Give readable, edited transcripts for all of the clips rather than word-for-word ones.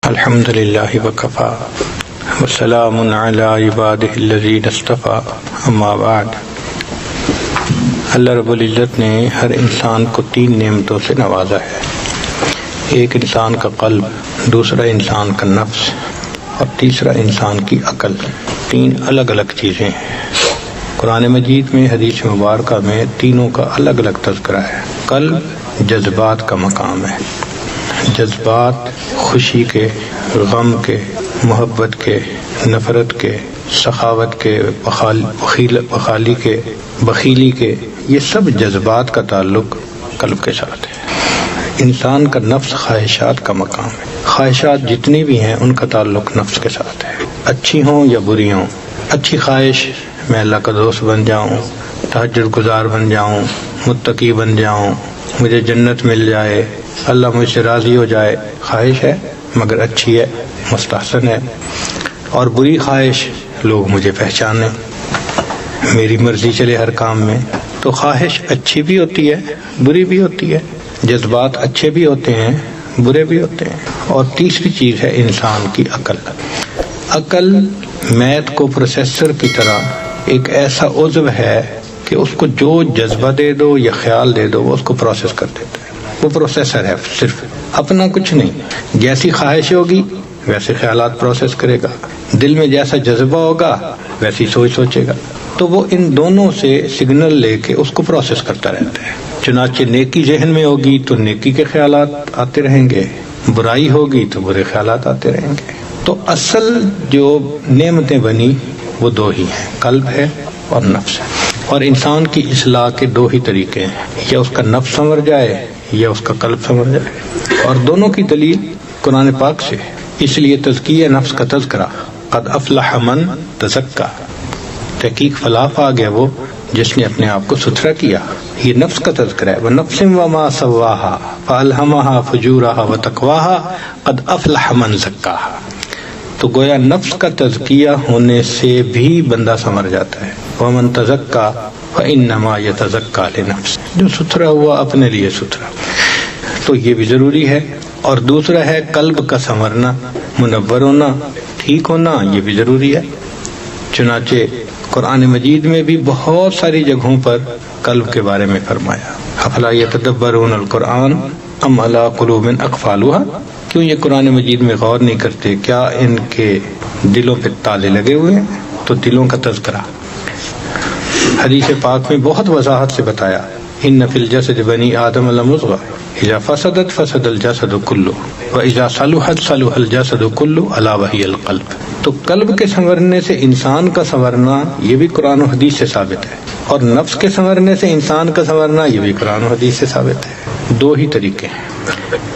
الحمد للہ وکفا وسلام علی عبادہ الذین اصطفیٰ اما بعد۔ اللہ رب العزت نے ہر انسان کو 3 نعمتوں سے نوازا ہے، ایک انسان کا قلب، دوسرا انسان کا نفس اور تیسرا انسان کی عقل۔ 3 الگ الگ چیزیں ہیں۔ قرآن مجید میں، حدیث مبارکہ میں تینوں کا الگ الگ تذکرہ ہے۔ قلب جذبات کا مقام ہے۔ جذبات خوشی کے، غم کے، محبت کے، نفرت کے، سخاوت کے، بخیلی کے، یہ سب جذبات کا تعلق قلب کے ساتھ ہے۔ انسان کا نفس خواہشات کا مقام ہے۔ خواہشات جتنی بھی ہیں ان کا تعلق نفس کے ساتھ ہے، اچھی ہوں یا بری ہوں۔ اچھی خواہش میں اللہ کا دوست بن جاؤں، تہجد گزار بن جاؤں، متقی بن جاؤں، مجھے جنت مل جائے، اللہ مجھ سے راضی ہو جائے، خواہش ہے مگر اچھی ہے، مستحسن ہے۔ اور بری خواہش، لوگ مجھے پہچانیں، میری مرضی چلے ہر کام میں۔ تو خواہش اچھی بھی ہوتی ہے، بری بھی ہوتی ہے، جذبات اچھے بھی ہوتے ہیں، برے بھی ہوتے ہیں۔ اور تیسری چیز ہے انسان کی عقل۔ عقل میتھ کو پروسیسر کی طرح ایک ایسا عضو ہے کہ اس کو جو جذبہ دے دو یا خیال دے دو وہ اس کو پروسیس کر دیتا ہے۔ وہ پروسیسر ہے، صرف اپنا کچھ نہیں۔ جیسی خواہش ہوگی ویسے خیالات پروسیس کرے گا، دل میں جیسا جذبہ ہوگا ویسی سوچ سوچے گا۔ تو وہ ان دونوں سے سگنل لے کے اس کو پروسیس کرتا رہتا ہے۔ چنانچہ نیکی ذہن میں ہوگی تو نیکی کے خیالات آتے رہیں گے، برائی ہوگی تو برے خیالات آتے رہیں گے۔ تو اصل جو نعمتیں بنی وہ 2 ہی ہیں، قلب ہے اور نفس ہے۔ اور انسان کی اصلاح کے 2 ہی طریقے ہیں، یا اس کا نفس سنور جائے یا اس کا قلب سنور جائے، اور دونوں کی دلیل قرآن پاک سے ہے۔ اس لیے تزکیہ نفس کا تذکرہ، قد افلح من تزکا، تحقیق فلاح آ گیا وہ جس نے اپنے آپ کو ستھرا کیا۔ یہ نفس کا تذکرہ ہے۔ وَنَفْسٍ وَمَا سَوَّاهَا فَأَلْهَمَهَا فُجُورَهَا وَتَقْوَاهَا قَدْ أَفْلَحَ مَنْ زَكَّاهَا۔ تو گویا نفس کا تزکیہ ہونے سے بھی بندہ سنور جاتا ہے۔ وَمَنْ تَزَكَّى فَإِنَّمَا يَتَزَكَّى لِنَفْسِهِ، جو ستھرا ہوا اپنے لیے ستھرا۔ تو یہ بھی ضروری ہے۔ اور دوسرا ہے قلب کا سنورنا، منور ہونا، ٹھیک ہونا، یہ بھی ضروری ہے۔ چنانچہ قرآن مجید میں بھی بہت ساری جگہوں پر قلب کے بارے میں فرمایا، افلا یتدبرون القرآن ام علی قلوب اقفالها، کیوں یہ قرآن مجید میں غور نہیں کرتے، کیا ان کے دلوں پہ تالے لگے ہوئے ہیں؟ تو دلوں کا تذکرہ حدیث پاک میں بہت وضاحت سے بتایا، ان فی الجسد بنی آدم لمضغہ اذا فسدت فسد الجسد کلہ واذا صلحت صلح الجسد کلہ الا وہی القلب۔ تو قلب کے سنورنے سے انسان کا سنورنا یہ بھی قرآن و حدیث سے ثابت ہے، اور نفس کے سنورنے سے انسان کا سنورنا یہ بھی قرآن و حدیث سے ثابت ہے۔ 2 ہی طریقے ہیں۔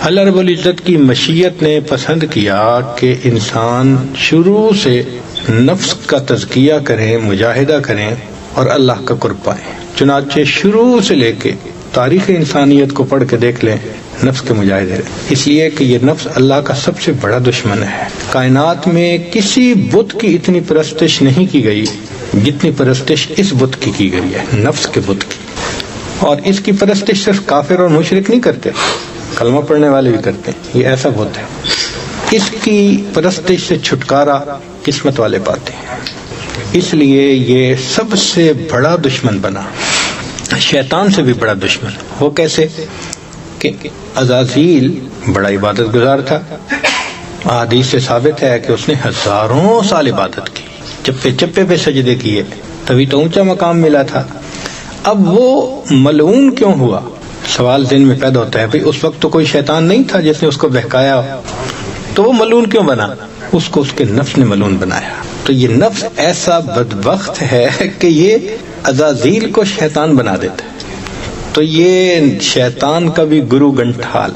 اللہ رب العزت کی مشیت نے پسند کیا کہ انسان شروع سے نفس کا تزکیہ کریں، مجاہدہ کریں اور اللہ کا قرب پائیں۔ چنانچہ شروع سے لے کے تاریخ انسانیت کو پڑھ کے دیکھ لیں، نفس کے مجاہدے، اس لیے کہ یہ نفس اللہ کا سب سے بڑا دشمن ہے۔ کائنات میں کسی بت کی اتنی پرستش نہیں کی گئی جتنی پرستش اس بت کی گئی ہے، نفس کے بت کی۔ اور اس کی پرستش صرف کافر اور مشرک نہیں کرتے، کلمہ پڑھنے والے بھی کرتے ہیں۔ یہ ایسا بت ہے، اس کی پرستش سے چھٹکارا قسمت والے پاتے ہیں۔ اس لیے یہ سب سے بڑا دشمن بنا، شیطان سے بھی بڑا دشمن۔ وہ کیسے؟ کہ عزازیل بڑا عبادت گزار تھا، احادیث سے ثابت ہے کہ اس نے ہزاروں سال عبادت کی، چپے چپے پہ سجدے کیے، تبھی تو اونچا مقام ملا تھا۔ اب وہ ملعون کیوں ہوا؟ سوال ذہن میں پیدا ہوتا ہے، بھئی اس وقت تو کوئی شیطان نہیں تھا جس نے اس کو بہکایا، تو وہ ملعون کیوں بنا؟ اس کو اس کے نفس نے ملعون بنایا۔ تو یہ نفس ایسا بدبخت ہے کہ یہ عزازیل کو شیطان بنا دیتا ہے۔ تو یہ شیطان کا بھی گرو گنٹھال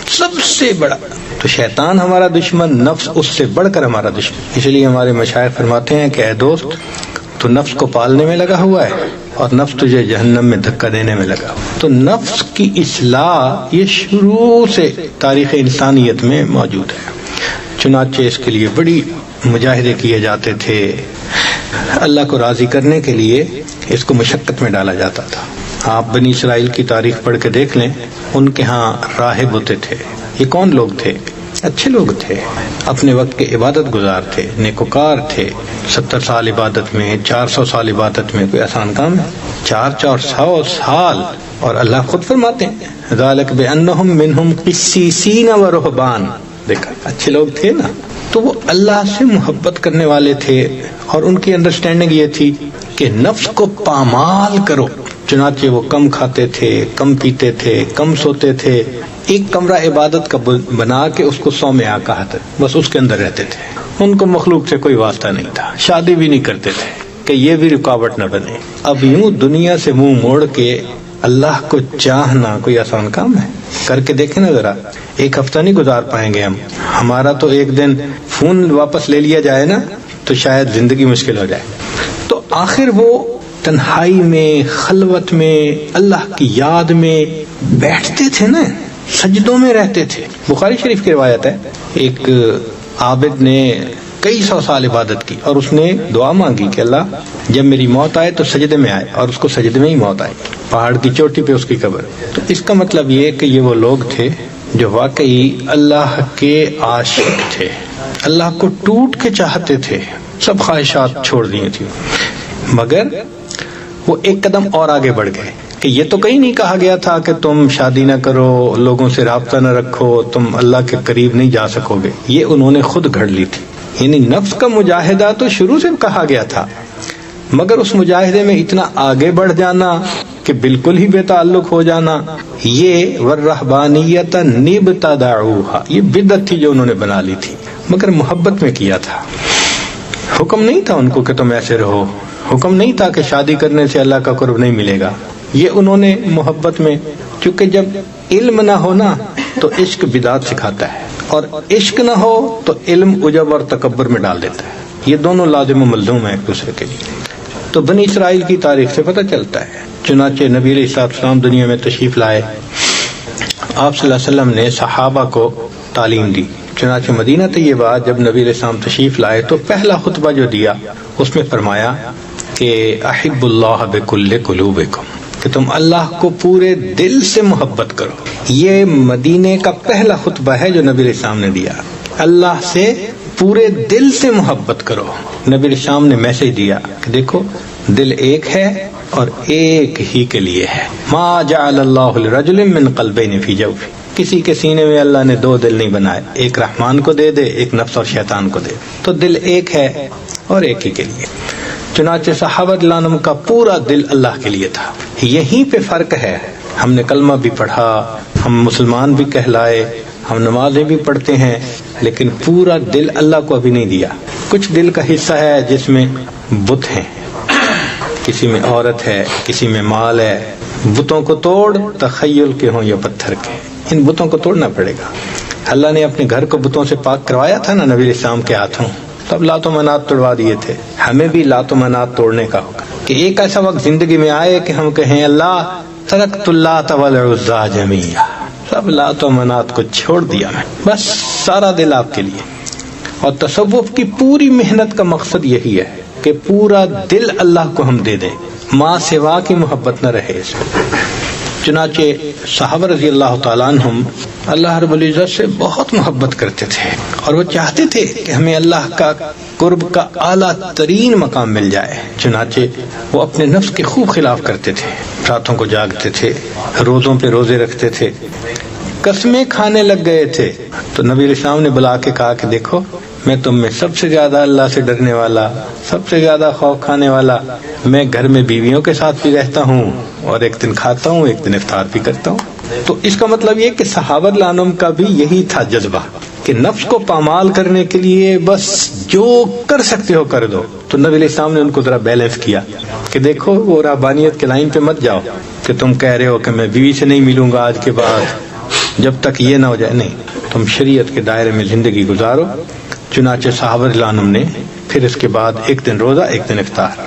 سب سے بڑا۔ تو شیطان ہمارا دشمن، نفس اس سے بڑھ کر ہمارا دشمن۔ اس لیے ہمارے مشائخ فرماتے ہیں کہ اے دوست، تو نفس کو پالنے میں لگا ہوا ہے اور نفس تجھے جہنم میں دھکا دینے میں لگا ہوا۔ تو نفس کی اصلاح یہ شروع سے تاریخ انسانیت میں موجود ہے۔ چنانچہ اس کے لیے بڑی مجاہدے کیے جاتے تھے، اللہ کو راضی کرنے کے لیے اس کو مشقت میں ڈالا جاتا تھا۔ آپ بنی اسرائیل کی تاریخ پڑھ کے دیکھ لیں، ان کے ہاں راہب ہوتے تھے۔ یہ کون لوگ تھے؟ اچھے لوگ تھے، اپنے وقت کے عبادت گزار تھے، نیکوکار تھے. 70 سال عبادت میں، 400 سال عبادت میں کوئی آسان کام ہے؟ 400 سال. اور اللہ خود فرماتے ہیں ذالک بانہم منہم قسیسین و رہبان. دیکھا اچھے لوگ تھے نا، تو وہ اللہ سے محبت کرنے والے تھے، اور ان کی انڈرسٹینڈنگ یہ تھی کہ نفس کو پامال کرو. چنانچہ وہ کم کھاتے تھے، کم پیتے تھے، کم سوتے تھے. ایک کمرہ عبادت کا بنا کے اس کو 100 میں کہا تھا، بس اس کے اندر رہتے تھے. ان کو مخلوق سے کوئی واسطہ نہیں تھا، شادی بھی نہیں کرتے تھے کہ یہ بھی رکاوٹ نہ بنے. اب یوں دنیا سے منہ موڑ کے اللہ کو چاہنا کوئی آسان کام ہے؟ کر کے دیکھیں نا ذرا. ایک ہفتہ نہیں گزار پائیں گے ہم. ہمارا تو ایک دن فون واپس لے لیا جائے نا تو شاید زندگی مشکل ہو جائے. تو آخر وہ تنہائی میں، خلوت میں، اللہ کی یاد میں بیٹھتے تھے نا، سجدوں میں رہتے تھے. بخاری شریف کی روایت ہے، ایک عابد نے کئی 100 سال عبادت کی اور اس نے دعا مانگی کہ اللہ جب میری موت آئے تو سجدے میں آئے، اور اس کو سجدے میں ہی موت آئی. پہاڑ کی چوٹی پہ اس کی قبر. تو اس کا مطلب یہ کہ یہ وہ لوگ تھے جو واقعی اللہ کے عاشق تھے، اللہ کو ٹوٹ کے چاہتے تھے، سب خواہشات چھوڑ دی تھی. مگر وہ ایک قدم اور آگے بڑھ گئے کہ یہ تو کہیں نہیں کہا گیا تھا کہ تم شادی نہ کرو، لوگوں سے رابطہ نہ رکھو، تم اللہ کے قریب نہیں جا سکو گے. یہ انہوں نے خود گھڑ لی تھی. یعنی نفس کا مجاہدہ تو شروع سے کہا گیا تھا، مگر اس مجاہدے میں اتنا آگے بڑھ جانا کہ بالکل ہی بے تعلق ہو جانا، یہ والرہبانیۃ نبتدعوها، یہ بدعت تھی جو انہوں نے بنا لی تھی، مگر محبت میں کیا تھا. حکم نہیں تھا ان کو کہ تم ایسے رہو، حکم نہیں تھا کہ شادی کرنے سے اللہ کا قرب نہیں ملے گا. یہ انہوں نے محبت میں، چونکہ جب علم نہ ہونا تو عشق بدعت سکھاتا ہے، اور عشق نہ ہو تو علم عجب اور تکبر میں ڈال دیتا ہے. یہ دونوں لازم و ملزوم ہیں ایک دوسرے کے لیے. تو بنی اسرائیل کی تاریخ سے پتہ چلتا ہے. چنانچہ نبی علیہ السلام دنیا میں تشریف لائے، آپ صلی اللہ علیہ وسلم نے صحابہ کو تعلیم دی. چنانچہ مدینہ طیبہ جب نبی علیہ السلام تشریف لائے تو پہلا خطبہ جو دیا اس میں فرمایا کہ احب اللہ بکل قلوبکم، کہ تم اللہ کو پورے دل سے محبت کرو. یہ مدینے کا پہلا خطبہ ہے جو نبی علیہ السلام نے دیا. اللہ سے پورے دل سے محبت کرو. نبی علیہ السلام نے میسج دیا کہ دیکھو دل ایک ہے اور ایک ہی کے لیے ہے. ما جعل اللہ لرجل من قلبین فی جوفہ، کسی کے سینے میں اللہ نے 2 دل نہیں بنائے، ایک رحمان کو دے دے، ایک نفس اور شیطان کو دے. تو دل ایک ہے اور ایک ہی کے لیے. چنانچہ صحابہ رضی اللہ عنہم کا پورا دل اللہ کے لیے تھا. یہیں پہ فرق ہے. ہم نے کلمہ بھی پڑھا، ہم مسلمان بھی کہلائے، ہم نمازیں بھی پڑھتے ہیں، لیکن پورا دل اللہ کو ابھی نہیں دیا. کچھ دل کا حصہ ہے جس میں بت ہیں، کسی میں عورت ہے، کسی میں مال ہے. بتوں کو توڑ، تخیل کے ہوں یا پتھر کے، ان بتوں کو توڑنا پڑے گا. اللہ نے اپنے گھر کو بتوں سے پاک کروایا تھا نا نبی علیہ السلام کے ہاتھوں، تب لات و منات توڑوا دیے تھے. ہمیں بھی لات و منات توڑنے کا ہوگا کہ ایک ایسا وقت زندگی میں آئے کہ ہم کہیں اللہ ترکت اللات والعزی جمیعا، سب لات و منات کو چھوڑ دیا میں، بس سارا دل آپ کے لیے. اور تصوف کی پوری محنت کا مقصد یہی ہے کہ پورا دل اللہ کو ہم دے دیں، ماں سوا کی محبت نہ رہے اس میں. چنانچہ صحابہ رضی اللہ تعالیٰ عنہم اللہ رب العزت سے بہت محبت کرتے تھے، اور وہ چاہتے تھے کہ ہمیں اللہ کا قرب کا اعلیٰ ترین مقام مل جائے. چنانچہ وہ اپنے نفس کے خوب خلاف کرتے تھے، راتوں کو جاگتے تھے، روزوں پہ روزے رکھتے تھے، قسمیں کھانے لگ گئے تھے. تو نبی علیہ السلام نے بلا کے کہا کہ دیکھو میں تم میں سب سے زیادہ اللہ سے ڈرنے والا، سب سے زیادہ خوف کھانے والا، میں گھر میں بیویوں کے ساتھ بھی رہتا ہوں اور ایک دن کھاتا ہوں، ایک دن افطار بھی کرتا ہوں. تو اس کا مطلب یہ کہ صحابہ عنہم کا بھی یہی تھا جذبہ کہ نفس کو پامال کرنے کے لیے بس جو کر سکتے ہو کر دو. تو نبی علیہ السلام نے ان کو ذرا بیلنس کیا کہ دیکھو وہ رہبانیت کے لائن پہ مت جاؤ کہ تم کہہ رہے ہو کہ میں بیوی سے نہیں ملوں گا آج کے بعد جب تک یہ نہ ہو جائے. نہیں، تم شریعت کے دائرے میں زندگی گزارو. چنانچہ صحابہ رضی اللہ عنہم نے پھر اس کے بعد ایک دن روزہ، ایک دن افطار.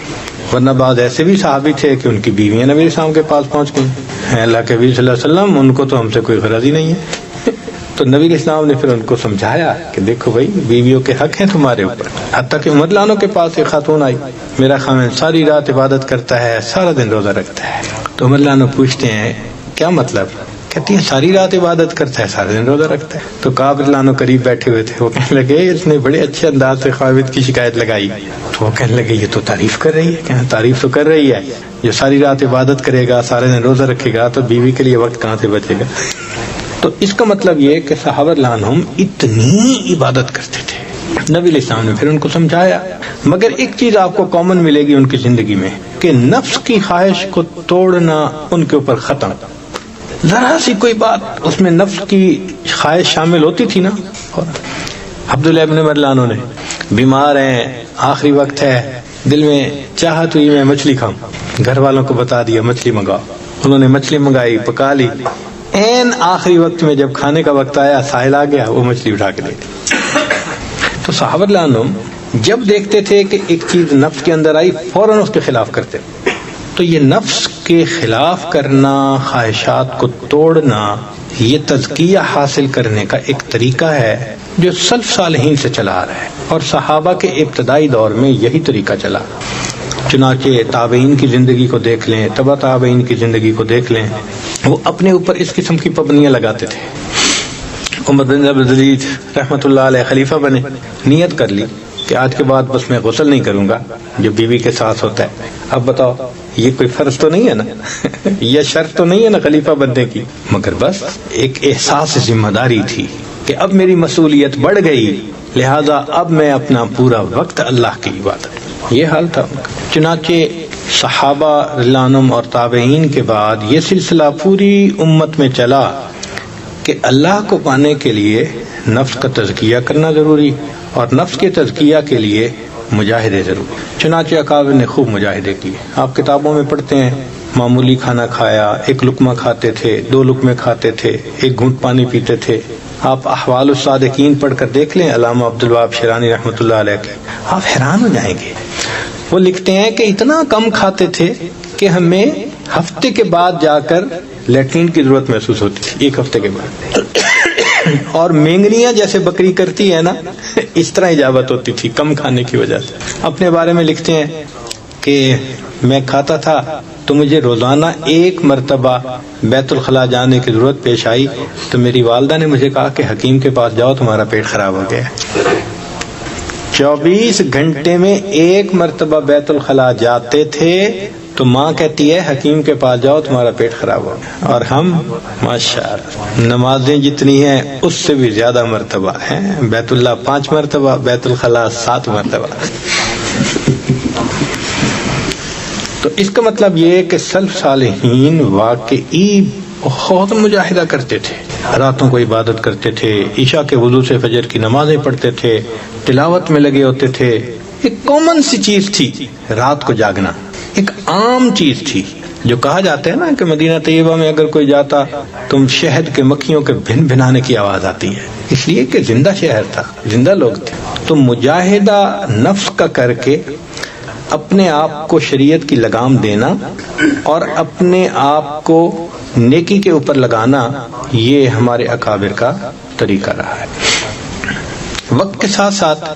ورنہ بعض ایسے بھی صحابی تھے کہ ان کی بیویاں نبی علیہ السلام کے پاس پہنچ گئیں، اللہ کے نبی صلی اللہ علیہ وسلم ان کو تو ہم سے کوئی غرض ہی نہیں ہے. تو نبی علیہ السلام نے پھر ان کو سمجھایا کہ دیکھو بھائی بیویوں کے حق ہیں تمہارے اوپر. حتیٰ کہ عمر لانوں کے پاس ایک خاتون آئی، میرا خاوند ساری رات عبادت کرتا ہے، سارا دن روزہ رکھتا ہے. تو عمر لانو پوچھتے ہیں کیا مطلب کہتی ہے ساری رات عبادت کرتا ہے، سارے دن روزہ رکھتا ہے۔ تو کعب رضی اللہ عنہ قریب بیٹھے ہوئے تھے، وہ کہنے لگے اس نے بڑے اچھے انداز سے خاوند کی شکایت لگائی۔ تو وہ کہنے لگے یہ تو تعریف کر رہی ہے، کہنا تعریف تو کر رہی ہے، جو ساری رات عبادت کرے گا، سارے دن روزہ رکھے گا، تو بیوی کے لیے وقت کہاں سے بچے گا؟ تو اس کا مطلب یہ کہ صحابہ رضی اللہ عنہم اتنی عبادت کرتے تھے۔ نبی علیہ السلام نے پھر ان کو سمجھایا، مگر ایک چیز آپ کو کامن ملے گی ان کی زندگی میں کہ نفس کی خواہش کو توڑنا ان کے اوپر ختم۔ ذرا سی کوئی بات اس میں نفس کی خواہش شامل ہوتی تھی نا۔ عبداللہ ابن عمر رضی اللہ عنہ نے بیمار ہیں، آخری وقت ہے، دل میں چاہت ہوئی میں مچھلی کھاؤں، گھر والوں کو بتا دیا مچھلی منگاؤ، انہوں نے مچھلی منگائی، پکا لی، این آخری وقت میں جب کھانے کا وقت آیا، ساحل آ گیا، وہ مچھلی اٹھا کے دے دی۔ تو صحابہ رضی اللہ عنہم جب دیکھتے تھے کہ ایک چیز نفس کے اندر آئی، فوراً اس کے خلاف کرتے۔ تو یہ نفس کے خلاف کرنا، خواہشات کو توڑنا، یہ تزکیہ حاصل کرنے کا ایک طریقہ ہے جو سلف صالحین سے چلا آ رہا ہے، اور صحابہ کے ابتدائی دور میں یہی طریقہ چلا۔ چنانچہ تابعین کی زندگی کو دیکھ لیں، تبع تابعین کی زندگی کو دیکھ لیں، وہ اپنے اوپر اس قسم کی پابندیاں لگاتے تھے۔ عمر بن عبدالعزیز رحمۃ اللہ علیہ خلیفہ بنے، نیت کر لی کہ آج کے بعد بس میں غسل نہیں کروں گا جو بیوی کے ساتھ ہوتا ہے۔ اب بتاؤ یہ کوئی فرض تو نہیں ہے نا، یہ شرط تو نہیں ہے نا خلیفہ بننے کی، مگر بس ایک احساس ذمہ داری تھی کہ اب میری مسئولیت بڑھ گئی، لہذا اب میں اپنا پورا وقت اللہ کی عبادت۔ یہ حال تھا۔ چنانچہ صحابہ رضی اللہ عنہم اور تابعین کے بعد یہ سلسلہ پوری امت میں چلا کہ اللہ کو پانے کے لیے نفس کا تزکیہ کرنا ضروری، اور نفس کے تزکیہ کے لیے مجاہدے ضروری۔ چنانچہ اکابر نے خوب مجاہدے کیے۔ آپ کتابوں میں پڑھتے ہیں معمولی کھانا کھایا، ایک لقمہ کھاتے تھے، 2 لقمے کھاتے تھے، 1 گھونٹ پانی پیتے تھے۔ آپ احوال الصادقین پڑھ کر دیکھ لیں علامہ عبدالوہاب شیرانی رحمۃ اللہ علیہ کے، آپ حیران ہو جائیں گے۔ وہ لکھتے ہیں کہ اتنا کم کھاتے تھے کہ ہمیں ہفتے کے بعد جا کر لیٹرین کی ضرورت محسوس ہوتی تھی، 1 ہفتے کے بعد، اور مینگنیاں جیسے بکری کرتی ہے نا، اس طرح اجابت ہوتی تھی کم کھانے کی وجہ سے۔ اپنے بارے میں لکھتے ہیں کہ میں کھاتا تھا تو مجھے روزانہ 1 مرتبہ بیت الخلاء جانے کی ضرورت پیش آئی تو میری والدہ نے مجھے کہا کہ حکیم کے پاس جاؤ تمہارا پیٹ خراب ہو گیا۔ 24 گھنٹے میں 1 مرتبہ بیت الخلاء جاتے تھے تو ماں کہتی ہے حکیم کے پاس جاؤ تمہارا پیٹ خراب ہو گیا، اور ہم ماشاءاللہ نمازیں جتنی ہیں اس سے بھی زیادہ مرتبہ ہیں، بیت اللہ 5 مرتبہ، بیت الخلاء 7 مرتبہ۔ تو اس کا مطلب یہ کہ سلف صالحین واقعی بہت مجاہدہ کرتے تھے، راتوں کو عبادت کرتے تھے، عشاء کے وضو سے فجر کی نمازیں پڑھتے تھے، تلاوت میں لگے ہوتے تھے۔ ایک کامن سی چیز تھی رات کو جاگنا، ایک عام چیز تھی، جو کہا جاتا ہے نا کہ مدینہ طیبہ میں اگر کوئی جاتا تم شہد کے مکھیوں کے بھن بھنانے کی آواز آتی ہے، اس لیے کہ زندہ شہر تھا، زندہ لوگ تھے۔ تو مجاہدہ نفس کا کر کے اپنے آپ کو شریعت کی لگام دینا اور اپنے آپ کو نیکی کے اوپر لگانا، یہ ہمارے اکابر کا طریقہ رہا ہے۔ وقت کے ساتھ ساتھ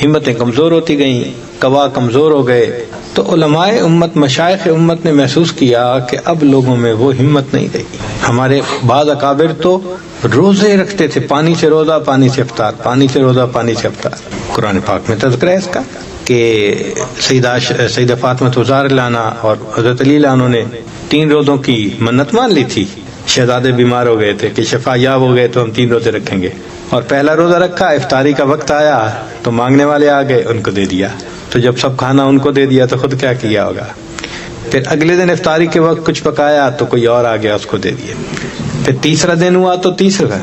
ہمتیں کمزور ہوتی گئیں، قوا کمزور ہو گئے، تو علماء امت، مشائخ امت نے محسوس کیا کہ اب لوگوں میں وہ ہمت نہیں رہی۔ ہمارے بعض اکابر تو روزے رکھتے تھے، پانی سے روزہ، پانی سے افطار، پانی سے روزہ، پانی سے افطار۔ قرآن پاک میں تذکرہ ہے اس کا کہ سیدہ فاطمہ زہرا رضی اللہ عنہا اور حضرت علی رضی اللہ عنہ نے 3 روزوں کی منت مان لی تھی۔ شہزادے بیمار ہو گئے تھے کہ شفا یاب ہو گئے تو ہم 3 روزے رکھیں گے، اور پہلا روزہ رکھا، افطاری کا وقت آیا تو مانگنے والے آ گئے، ان کو دے دیا۔ تو جب سب کھانا ان کو دے دیا تو خود کیا کیا ہوگا؟ پھر اگلے دن افطاری کے وقت کچھ پکایا تو کوئی اور آ گیا، اس کو دے دیا۔ پھر تیسرا دن ہوا تو تیسرا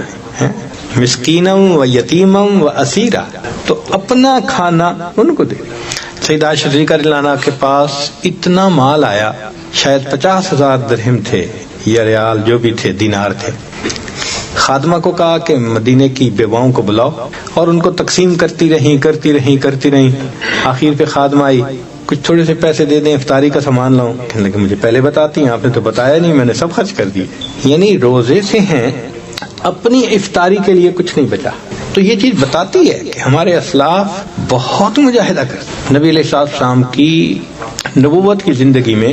مسکینم و یتیمم و اسیرا، تو اپنا کھانا ان کو دے دیا۔ سیدہ عائشہ صدیقہ رضی اللہ عنہا کے پاس اتنا مال آیا، شاید 50,000 درہم تھے یا ریال جو بھی تھے، دینار تھے۔ خادمہ کو کہا کہ مدینے کی بیواؤں کو بلاؤ، اور ان کو تقسیم کرتی رہیں۔ آخر پہ خادمہ آئی، کچھ تھوڑے سے پیسے دے دیں، افطاری کا سامان لاؤں۔ کہنے لگے مجھے پہلے بتاتی ہیں، آپ نے تو بتایا نہیں، میں نے سب خرچ کر دیے۔ یعنی روزے سے ہیں، اپنی افطاری کے لیے کچھ نہیں بچا۔ تو یہ چیز بتاتی ہے کہ ہمارے اسلاف بہت مجاہدہ کرتے۔ نبی علیہ السلام کی نبوت کی زندگی میں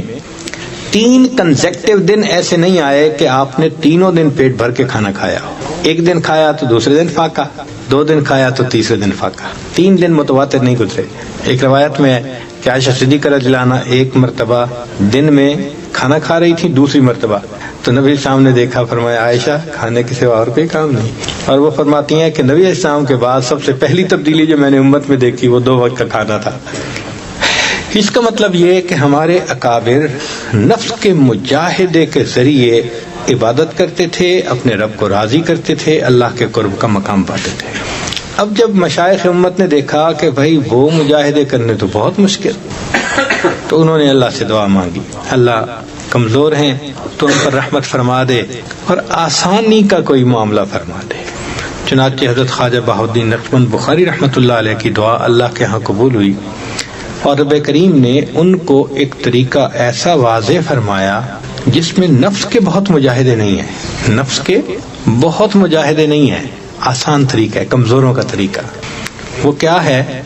3 کنزیکٹیو دن ایسے نہیں آئے کہ آپ نے تینوں دن پیٹ بھر کے کھانا کھایا ہو. ایک دن کھایا تو دوسرے دن فاقہ، 2 دن کھایا تو تیسرے دن فاقہ. 3 دن متواتر نہیں گزرے. ایک روایت میں ہے کہ عائشہ صدیقہ رضی اللہ عنہا ایک مرتبہ دن میں کھانا کھا رہی تھی، دوسری مرتبہ تو نبی السلام نے دیکھا، فرمایا عائشہ کھانے کے سوا اور کوئی کام نہیں. اور وہ فرماتی ہیں کہ نبی السلام کے بعد سب سے پہلی تبدیلی جو میں نے امت میں دیکھی وہ 2 وقت کا کھانا تھا. اس کا مطلب یہ کہ ہمارے اکابر نفس کے مجاہدے کے ذریعے عبادت کرتے تھے، اپنے رب کو راضی کرتے تھے، اللہ کے قرب کا مقام پاتے تھے. اب جب مشائخ امت نے دیکھا کہ بھائی وہ مجاہدے کرنے تو بہت مشکل، تو انہوں نے اللہ سے دعا مانگی، اللہ کمزور ہیں تو ان پر رحمت فرما دے اور آسانی کا کوئی معاملہ فرما دے. چنانچہ حضرت خواجہ بہاؤالدین نقشبند بخاری رحمۃ اللہ علیہ کی دعا اللہ کے ہاں قبول ہوئی، اور رب کریم نے ان کو ایک طریقہ ایسا واضح فرمایا جس میں نفس کے بہت مجاہدے نہیں ہیں، نفس کے بہت مجاہدے نہیں ہیں، آسان طریقہ ہے، کمزوروں کا طریقہ. وہ کیا ہے؟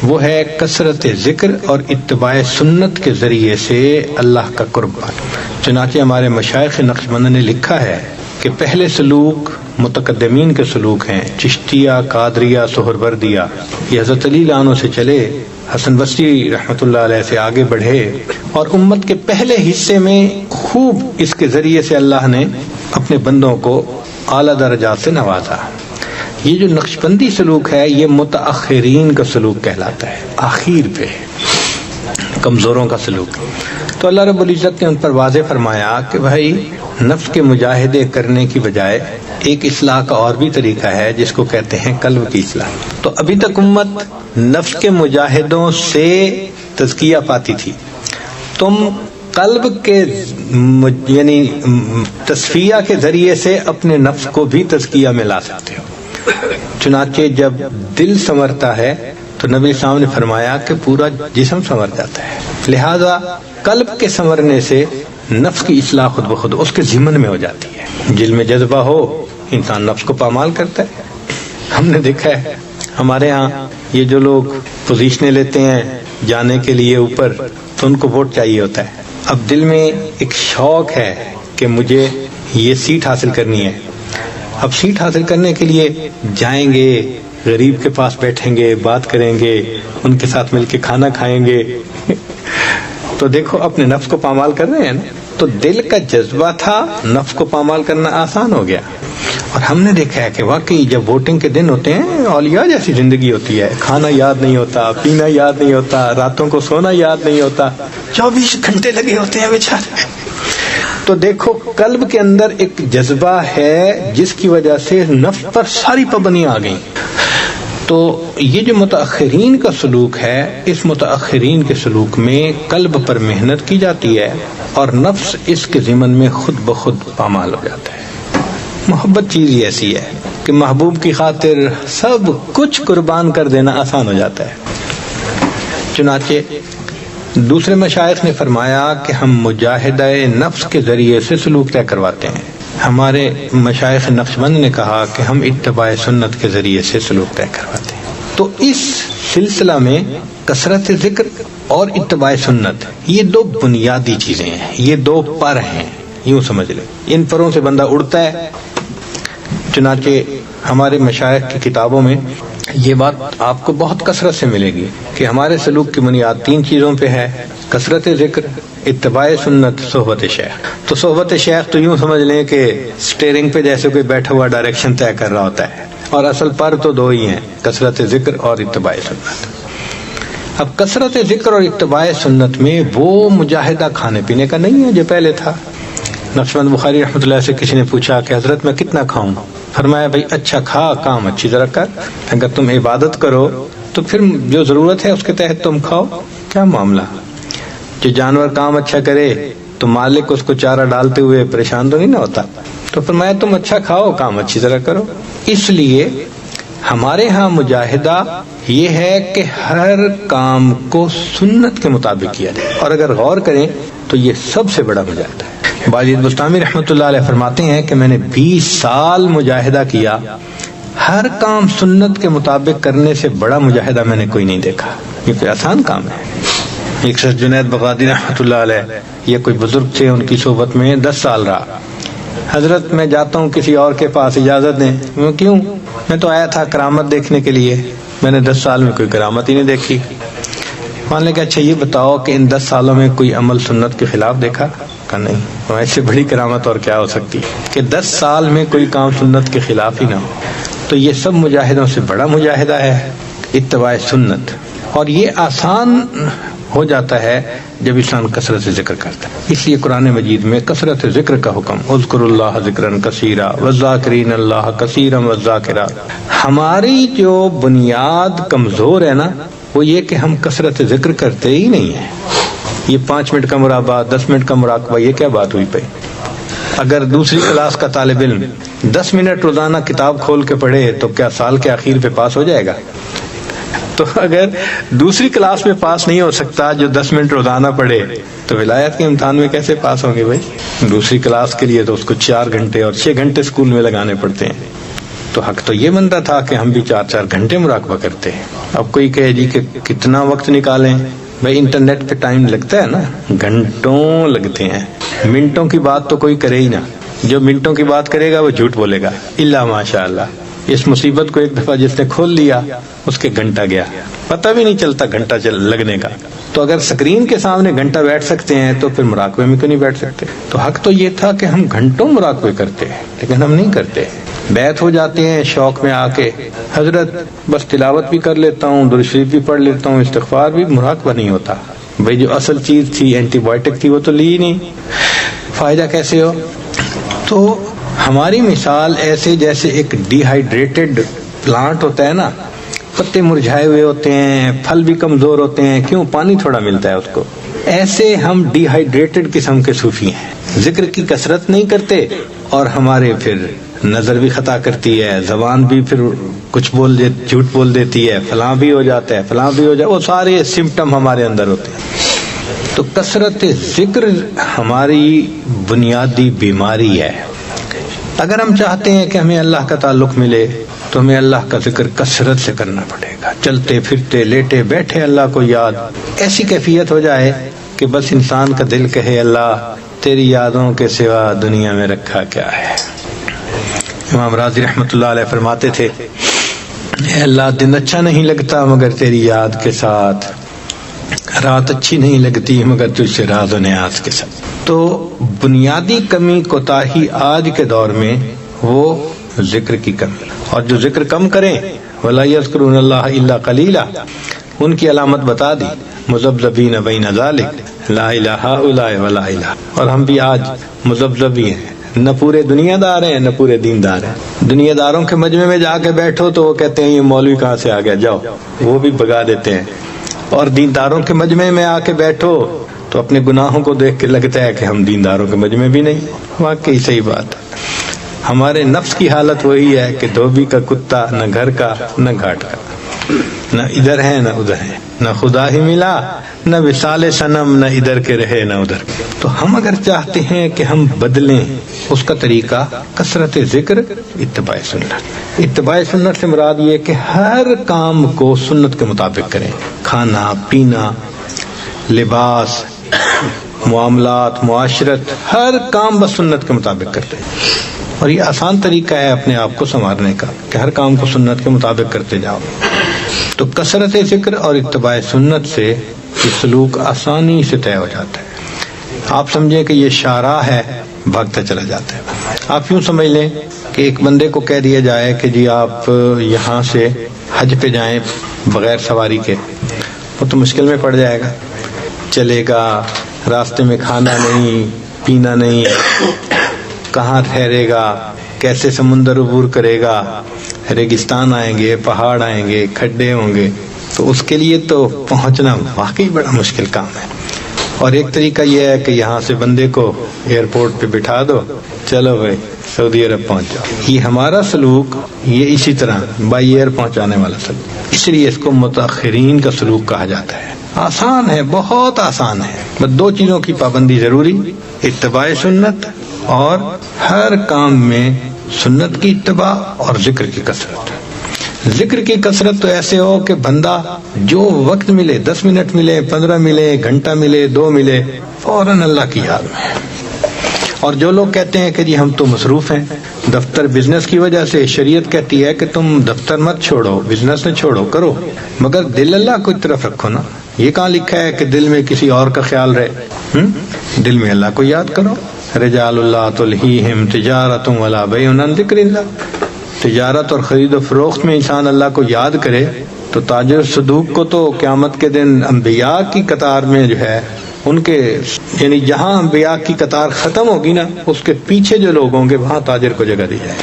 وہ ہے کثرت ذکر اور اتباع سنت کے ذریعے سے اللہ کا قرب پانا. چنانچہ ہمارے مشائخ نقشبند نے لکھا ہے کہ پہلے سلوک متقدمین کے سلوک ہیں، چشتیہ، قادریہ، سہروردیہ. یہ حضرت علی عنہ سے چلے، حسن بصری رحمۃ اللہ علیہ سے آگے بڑھے، اور امت کے پہلے حصے میں خوب اس کے ذریعے سے اللہ نے اپنے بندوں کو اعلیٰ درجات سے نوازا. یہ جو نقشبندی سلوک ہے یہ متاخرین کا سلوک کہلاتا ہے، آخر پہ کمزوروں کا سلوک. تو اللہ رب العزت نے ان پر واضح فرمایا کہ بھائی نفس کے مجاہدے کرنے کی بجائے ایک اصلاح کا اور بھی طریقہ ہے جس کو کہتے ہیں قلب کی اصلاح. تو ابھی تک امت نفس کے مجاہدوں سے تزکیہ پاتی تھی، تم قلب کے یعنی تصفیہ کے ذریعے سے اپنے نفس کو بھی تزکیہ میں لا سکتے ہو. چنانچہ جب دل سنورتا ہے تو نبی صاحب نے فرمایا کہ پورا جسم سنور جاتا ہے. لہذا قلب کے سنورنے سے نفس کی اصلاح خود بخود اس کے ذمن میں ہو جاتی ہے. دل میں جذبہ ہو انسان نفس کو پامال کرتا ہے. ہم نے دیکھا ہے ہمارے ہاں یہ جو لوگ پوزیشنیں لیتے ہیں جانے کے لیے اوپر، تو ان کو ووٹ چاہیے ہوتا ہے. اب دل میں ایک شوق ہے کہ مجھے یہ سیٹ حاصل کرنی ہے. اب سیٹ حاصل کرنے کے لیے جائیں گے، غریب کے پاس بیٹھیں گے، بات کریں گے، ان کے ساتھ مل کے کھانا کھائیں گے. تو دیکھو اپنے نفس کو پامال کر رہے ہیں نا. تو دل کا جذبہ تھا، نفس کو پامال کرنا آسان ہو گیا. اور ہم نے دیکھا ہے کہ واقعی جب ووٹنگ کے دن ہوتے ہیں اولیاء جیسی زندگی ہوتی ہے. کھانا یاد نہیں ہوتا، پینا یاد نہیں ہوتا، راتوں کو سونا یاد نہیں ہوتا، 24 گھنٹے لگے ہوتے ہیں بیچارے. تو دیکھو قلب کے اندر ایک جذبہ ہے جس کی وجہ سے نفس پر ساری پابندیاں آ گئیں. تو یہ جو متاخرین کا سلوک ہے، اس متاخرین کے سلوک میں قلب پر محنت کی جاتی ہے اور نفس اس کے ضمن میں خود بخود پامال ہو جاتا ہے. محبت چیز ہی ایسی ہے کہ محبوب کی خاطر سب کچھ قربان کر دینا آسان ہو جاتا ہے. چنانچہ دوسرے مشائخ نے فرمایا کہ ہم مجاہدہ نفس کے ذریعے سے سلوک طے کرواتے ہیں. ہمارے مشائخ نقشبند نے کہا کہ ہم اتباع سنت کے ذریعے سے سلوک طے کرواتے ہیں. تو اس سلسلہ میں کثرت ذکر اور اتباع سنت یہ 2 بنیادی چیزیں ہیں، یہ 2 پر ہیں، یوں سمجھ لیں. ان پروں سے بندہ اڑتا ہے. چنانچہ ہمارے مشائخ کی کتابوں میں یہ بات آپ کو بہت کثرت سے ملے گی کہ ہمارے سلوک کی بنیاد 3 چیزوں پہ ہے: کثرت ذکر، اتباع سنت، صحبت شیخ. تو صحبت شیخ تو یوں سمجھ لیں کہ سٹیئرنگ پہ جیسے کوئی بیٹھا ہوا ڈائریکشن طے کر رہا ہوتا ہے، اور اصل پر تو 2 ہی ہیں، کثرت ذکر اور اتباع سنت. اب کثرت ذکر اور اتباع سنت میں وہ مجاہدہ کھانے پینے کا نہیں ہے جو پہلے تھا. نقشبند بخاری رحمۃ اللہ سے کسی نے پوچھا کہ حضرت میں کتنا کھاؤں؟ فرمایا بھائی اچھا کھا، کام اچھی طرح کر. اگر تم عبادت کرو تو پھر جو ضرورت ہے اس کے تحت تم کھاؤ. کیا معاملہ؟ جو جانور کام اچھا کرے تو مالک اس کو چارہ ڈالتے ہوئے پریشان تو نہیں نہ ہوتا. تو فرمایا تم اچھا کھاؤ، کام اچھی طرح کرو. اس لیے ہمارے ہاں مجاہدہ یہ ہے کہ ہر کام کو سنت کے مطابق کیا جائے. اور اگر غور کریں تو یہ سب سے بڑا مجاہدہ ہے. باجد بستامی رحمۃ اللہ علیہ فرماتے ہیں کہ میں نے 20 سال مجاہدہ کیا، ہر کام سنت کے مطابق کرنے سے بڑا مجاہدہ میں نے کوئی نہیں دیکھا. یہ کوئی آسان کام ہے، ایک شخص جنید بغدادی رحمۃ اللہ علیہ، یہ کوئی بزرگ تھے، ان کی صحبت میں 10 سال رہا. حضرت میں جاتا ہوں کسی اور کے پاس، اجازت دیں. میں کیوں؟ میں تو آیا تھا کرامت دیکھنے کے لیے، میں نے 10 سال میں کوئی کرامت ہی نہیں دیکھی. مان لے کہ اچھا یہ بتاؤ کہ ان 10 سالوں میں کوئی عمل سنت کے خلاف دیکھا؟ کہ نہیں. ایسے بڑی کرامت اور کیا ہو سکتی کہ 10 سال میں کوئی کام سنت کے خلاف ہی نہ ہو. تو یہ سب مجاہدوں سے بڑا مجاہدہ ہے اتباع سنت، اور یہ آسان ہو جاتا ہے جب انسان کثرت سے ذکر کرتا ہے. اس لیے قرآن مجید میں کثرت ذکر کا حکم، اذکروا اللہ ذکرا کثیرا والذاکرین اللہ کثیرا والذاکرات. ہماری جو بنیاد کمزور ہے نا، وہ یہ کہ ہم کثرت ذکر کرتے ہی نہیں ہیں. یہ 5 منٹ کا مراقبہ، 10 منٹ کا مراقبہ، یہ کیا بات ہوئی پہ؟ اگر دوسری کلاس کا طالب علم 10 منٹ روزانہ کتاب کھول کے پڑھے تو کیا سال کے آخر پہ پاس ہو جائے گا؟ تو اگر دوسری کلاس میں پاس نہیں ہو سکتا جو 10 منٹ روزانہ پڑھے، تو ولایت کے امتحان میں کیسے پاس ہوں گے بھائی؟ دوسری کلاس کے لیے تو اس کو 4 گھنٹے اور 6 گھنٹے اسکول میں لگانے پڑتے ہیں. تو حق تو یہ بنتا تھا کہ ہم بھی 4 گھنٹے مراقبہ کرتے ہیں. اب کوئی کہے جی کہ کتنا وقت نکالیں؟ بھائی انٹرنیٹ پہ ٹائم لگتا ہے نا، گھنٹوں لگتے ہیں. منٹوں کی بات تو کوئی کرے ہی نہ. جو منٹوں کی بات کرے گا وہ جھوٹ بولے گا، الا ماشاء اللہ. اس مصیبت کو ایک دفعہ جس نے کھول لیا، اس کے گھنٹہ گیا، پتہ بھی نہیں چلتا گھنٹہ لگنے کا. تو اگر سکرین کے سامنے گھنٹہ بیٹھ سکتے ہیں تو پھر مراقبے میں کیوں نہیں بیٹھ سکتے؟ تو حق تو یہ تھا کہ ہم گھنٹوں مراقبے کرتے ہیں، لیکن ہم نہیں کرتے. بیت ہو جاتے ہیں شوق میں آ کے، حضرت بس تلاوت بھی کر لیتا ہوں، درود شریف بھی پڑھ لیتا ہوں، استغفار بھی. مراقبہ نہیں ہوتا. بھائی جو اصل چیز تھی، اینٹی بایوٹک تھی، وہ تو لی ہی نہیں، فائدہ کیسے ہو؟ تو ہماری مثال ایسے جیسے ایک ڈی ہائیڈریٹڈ پلانٹ ہوتا ہے نا، پتے مرجھائے ہوئے ہوتے ہیں، پھل بھی کمزور ہوتے ہیں، کیوں؟ پانی تھوڑا ملتا ہے اس کو. ایسے ہم ڈی ہائیڈریٹڈ قسم کے صوفی ہیں، ذکر کی کثرت نہیں کرتے، اور ہمارے پھر نظر بھی خطا کرتی ہے، زبان بھی پھر کچھ جھوٹ بول دیتی ہے، فلاں بھی ہو جاتا ہے، فلاں بھی ہو جاتا ہے. وہ سارے سمپٹم ہمارے اندر ہوتے ہیں. تو کثرت ذکر ہماری بنیادی بیماری ہے. اگر ہم چاہتے ہیں کہ ہمیں اللہ کا تعلق ملے تو ہمیں اللہ کا ذکر کثرت سے کرنا پڑے گا. چلتے پھرتے لیٹے بیٹھے اللہ کو یاد، ایسی کیفیت ہو جائے کہ بس انسان کا دل کہے اللہ تیری یادوں کے سوا دنیا میں رکھا کیا ہے. امام راضی رحمۃ اللہ علیہ فرماتے تھے، اے اللہ دن اچھا نہیں لگتا مگر تیری یاد کے ساتھ، رات اچھی نہیں لگتی مگر تجھ سے راز و نیاز کے ساتھ. تو بنیادی کمی کوتاہی آج کے دور میں وہ ذکر کی کمی، اور جو ذکر کم کریں وَلَا يَذْكُرُونَ اللَّهَ إِلَّا قَلِيلًا، ان کی علامت بتا دی، مذبذبین بین ذالک لا الہ الا ولا الہ. اور ہم بھی آج مذبذبی ہیں، نہ پورے دنیا دار ہیں نہ پورے دیندار ہیں. دنیا داروں کے مجمع میں جا کے بیٹھو تو وہ کہتے ہیں یہ مولوی کہاں سے آ گیا، جاؤ، وہ بھی بھگا دیتے ہیں. اور دینداروں کے مجمع میں آ کے بیٹھو تو اپنے گناہوں کو دیکھ کے لگتا ہے کہ ہم دینداروں کے مجمع بھی نہیں. واقعی صحیح بات ہے. ہمارے نفس کی حالت وہی ہے کہ دھوبی کا کتا، نہ گھر کا نہ گھاٹ کا، نہ ادھر ہے نہ ادھر ہے، نہ خدا ہی ملا نہ وصال صنم، نہ ادھر کے رہے نہ ادھر کے. تو ہم اگر چاہتے ہیں کہ ہم بدلیں، اس کا طریقہ کثرت ذکر، اتباع سنت. اتباع سنت سے مراد یہ کہ ہر کام کو سنت کے مطابق کریں. کھانا پینا، لباس، معاملات، معاشرت، ہر کام بس سنت کے مطابق کرتے ہیں. اور یہ آسان طریقہ ہے اپنے آپ کو سنوارنے کا کہ ہر کام کو سنت کے مطابق کرتے جاؤ. تو کثرت ذکر اور اتباع سنت سے یہ سلوک آسانی سے طے ہو جاتا ہے. آپ سمجھیں کہ یہ شاہراہ ہے، بھاگتا چلا جاتا ہے. آپ یوں سمجھ لیں کہ ایک بندے کو کہہ دیا جائے کہ جی آپ یہاں سے حج پہ جائیں بغیر سواری کے، وہ تو مشکل میں پڑ جائے گا. چلے گا، راستے میں کھانا نہیں پینا نہیں، کہاں ٹھہرے گا، کیسے سمندر عبور کرے گا، ریگستان آئیں گے، پہاڑ آئیں گے، کھڈے ہوں گے. تو اس کے لیے تو پہنچنا واقعی بڑا مشکل کام ہے. اور ایک طریقہ یہ ہے کہ یہاں سے بندے کو ایئرپورٹ پہ بٹھا دو، چلو بھائی سعودی عرب پہنچ جاؤ. یہ ہمارا سلوک، یہ اسی طرح بائی ایئر پہنچانے والا سلوک، اس لیے اس کو متاخرین کا سلوک کہا جاتا ہے. آسان ہے، بہت آسان ہے. بس 2 چیزوں کی پابندی ضروری، اتباع سنت، اور ہر کام میں سنت کی اتباع اور ذکر کی کثرت. ذکر کی کثرت تو ایسے ہو کہ بندہ جو وقت ملے، 10 منٹ ملے، 15 ملے، گھنٹہ ملے، 2 ملے، فوراً اللہ کی یاد میں. اور جو لوگ کہتے ہیں کہ جی ہم تو مصروف ہیں دفتر بزنس کی وجہ سے، شریعت کہتی ہے کہ تم دفتر مت چھوڑو، بزنس نہ چھوڑو، کرو، مگر دل اللہ کو طرف رکھو نا. یہ کہاں لکھا ہے کہ دل میں کسی اور کا خیال رہے؟ دل میں اللہ کو یاد کرو. رجال اللہ تلہیہم تجارت ولا بیع عن ذکر اللہ. تجارت اور خرید و فروخت میں انسان اللہ کو یاد کرے تو تاجر صدوق کو تو قیامت کے دن انبیاء کی قطار میں جو ہے ان کے، یعنی جہاں انبیاء کی قطار ختم ہوگی نا، اس کے پیچھے جو لوگ ہوں گے وہاں تاجر کو جگہ دی جائے.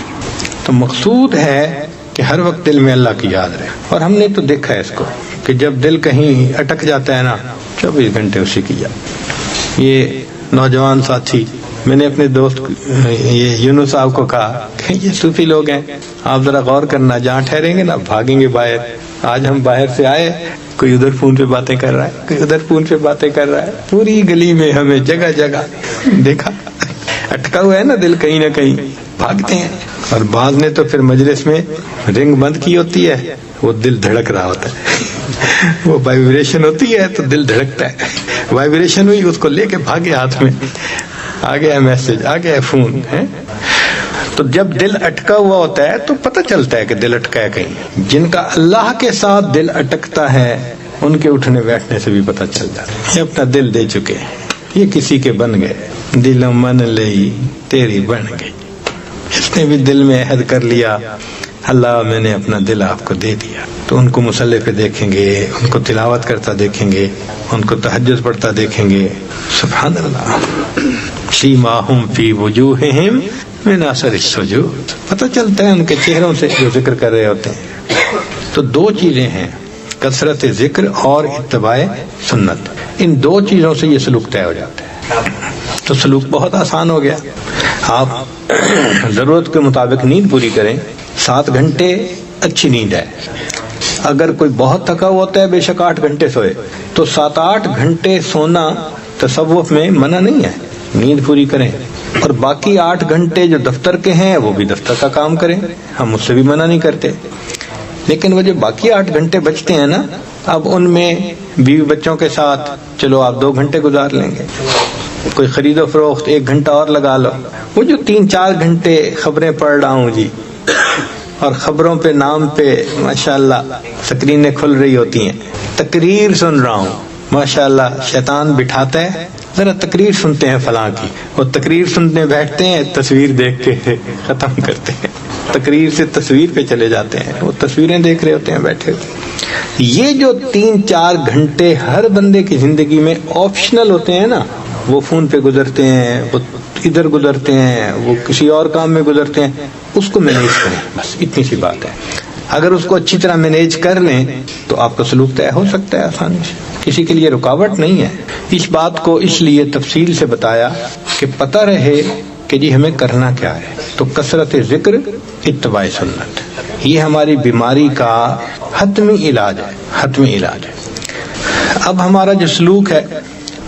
تو مقصود ہے کہ ہر وقت دل میں اللہ کی یاد رہے. اور ہم نے تو دیکھا ہے اس کو کہ جب دل کہیں اٹک جاتا ہے نا، 24 گھنٹے اسی کی یاد. یہ نوجوان ساتھی، میں نے اپنے دوست یہ یونس صاحب کو کہا کہ یہ صوفی لوگ ہیں، آپ ذرا غور کرنا، جہاں ٹھہریں گے نا بھاگیں گے باہر. آج ہم باہر سے آئے، کوئی ادھر فون پہ باتیں کر رہا ہے، کوئی ادھر فون پہ باتیں کر رہا ہے، پوری گلی میں ہمیں جگہ جگہ دیکھا. اٹکا ہوا ہے نا دل کہیں نہ کہیں، بھاگتے ہیں. اور بعض نے تو پھر مجلس میں رنگ بند کی ہوتی ہے، وہ دل دھڑک رہا ہوتا ہے، وہ وائبریشن ہوتی ہے تو دل دھڑکتا ہے. وائبریشن ہوئی، اس کو لے کے بھاگے، ہاتھ میں آ گیا میسج، آ گیا فون ہے. تو جب دل اٹکا ہوا ہوتا ہے تو پتہ چلتا ہے کہ دل اٹکا ہے کہیں. جن کا اللہ کے ساتھ دل اٹکتا ہے ان کے اٹھنے بیٹھنے سے بھی پتہ چل جاتا ہے. یہ اپنا دل دے چکے، یہ کسی کے بن گئے. دل من لئی تیری بن گئی. اس نے بھی دل میں عہد کر لیا، اللہ میں نے اپنا دل آپ کو دے دیا. تو ان کو مصلی پہ دیکھیں گے، ان کو تلاوت کرتا دیکھیں گے، ان کو تہجد پڑھتا دیکھیں گے. سبحان اللہ. سیماہم فی وجوہہم من اثر السجود. پتہ چلتا ہے ان کے چہروں سے جو ذکر کر رہے ہوتے ہیں. تو 2 چیزیں ہیں، کثرت ذکر اور اتباع سنت. ان 2 چیزوں سے یہ سلوک طے ہو جاتا ہے. تو سلوک بہت آسان ہو گیا. آپ ضرورت کے مطابق نیند پوری کریں. 7 گھنٹے اچھی نیند ہے. اگر کوئی بہت تھکا ہوا ہوتا ہے بے شک 8 گھنٹے سوئے. تو 7-8 گھنٹے سونا تصوف میں منع نہیں ہے، نیند پوری کریں. اور باقی 8 گھنٹے جو دفتر کے ہیں وہ بھی دفتر کا کام کریں، ہم اس سے بھی منع نہیں کرتے. لیکن وہ جو باقی 8 گھنٹے بچتے ہیں نا، اب ان میں بیوی بچوں کے ساتھ چلو آپ 2 گھنٹے گزار لیں گے. کوئی خرید و فروخت 1 گھنٹہ اور لگا لو. وہ جو 3-4 گھنٹے خبریں پڑھ رہا ہوں جی، اور خبروں پہ نام پہ ماشاءاللہ سکرینیں کھل رہی ہوتی ہیں، تقریر سن رہا ہوں ماشاءاللہ. شیطان بٹھاتا ہے ذرا تقریر سنتے ہیں فلاں کی، اور تقریر سننے بیٹھتے ہیں، تصویر دیکھ کے ختم کرتے ہیں. تقریر سے تصویر پہ چلے جاتے ہیں، وہ تصویریں دیکھ رہے ہوتے ہیں بیٹھے ہوئے. یہ جو 3-4 گھنٹے ہر بندے کی زندگی میں آپشنل ہوتے ہیں نا، وہ فون پہ گزرتے ہیں، وہ ادھر گزرتے ہیں، وہ کسی اور کام میں گزرتے ہیں، اس کو مینیج کریں. بس اتنی سی بات ہے. اگر اس کو اچھی طرح مینیج کر لیں تو آپ کا سلوک طے ہو سکتا ہے آسانی سے، کسی کے لیے رکاوٹ نہیں ہے. اس بات کو اس لیے تفصیل سے بتایا کہ پتہ رہے کہ جی ہمیں کرنا کیا ہے. تو کثرت ذکر، اتباع سنت، یہ ہماری بیماری کا حتمی علاج ہے، حتمی علاج ہے. اب ہمارا جو سلوک ہے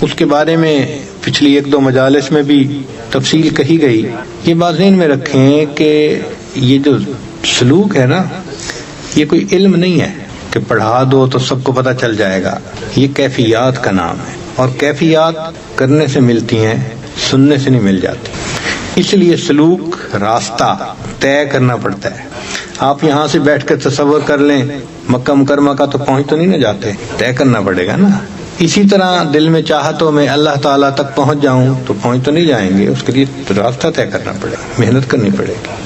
اس کے بارے میں پچھلی 1-2 مجالس میں بھی تفصیل کہی گئی. یہ بات ذہن میں رکھیں کہ یہ جو سلوک ہے نا، یہ کوئی علم نہیں ہے کہ پڑھا دو تو سب کو پتہ چل جائے گا. یہ کیفیات کا نام ہے، اور کیفیات کرنے سے ملتی ہیں، سننے سے نہیں مل جاتی. اس لیے سلوک راستہ طے کرنا پڑتا ہے. آپ یہاں سے بیٹھ کر تصور کر لیں مکہ مکرمہ کا تو پہنچ تو نہیں نہ جاتے، طے کرنا پڑے گا نا. اسی طرح دل میں چاہتوں میں اللہ تعالیٰ تک پہنچ جاؤں تو پہنچ تو نہیں جائیں گے، اس کے لیے راستہ طے کرنا پڑے گا، محنت کرنی پڑے گی.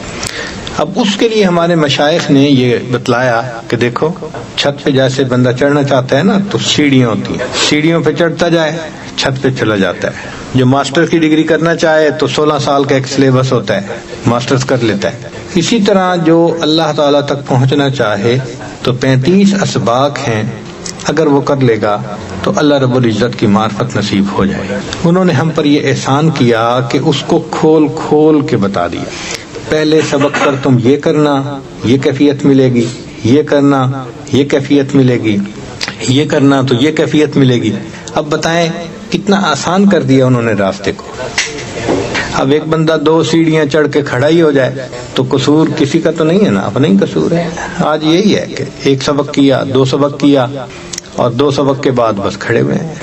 اب اس کے لیے ہمارے مشائخ نے یہ بتلایا کہ دیکھو چھت پہ جیسے بندہ چڑھنا چاہتا ہے نا تو سیڑھیاں ہوتی ہیں، سیڑھیوں پہ چڑھتا جائے چھت پہ چلا جاتا ہے. جو ماسٹر کی ڈگری کرنا چاہے تو 16 سال کا ایک سلیبس ہوتا ہے، ماسٹرز کر لیتا ہے. اسی طرح جو اللہ تعالیٰ تک پہنچنا چاہے تو 35 اسباق ہیں، اگر وہ کر لے گا تو اللہ رب العزت کی معرفت نصیب ہو جائے. انہوں نے ہم پر یہ احسان کیا کہ اس کو کھول کھول کے بتا دیا. پہلے سبق پر تم یہ کرنا، یہ کیفیت ملے گی، یہ کرنا، یہ کیفیت ملے گی، یہ کرنا تو یہ کیفیت ملے گی. اب بتائیں کتنا آسان کر دیا انہوں نے راستے کو. اب ایک بندہ 2 سیڑھیاں چڑھ کے کھڑا ہی ہو جائے تو قصور کسی کا تو نہیں ہے نا، اپنا ہی قصور ہے۔ آج یہی ہے کہ 1 سبق کیا، 2 سبق کیا، اور 2 سبق کے بعد بس کھڑے ہوئے ہیں،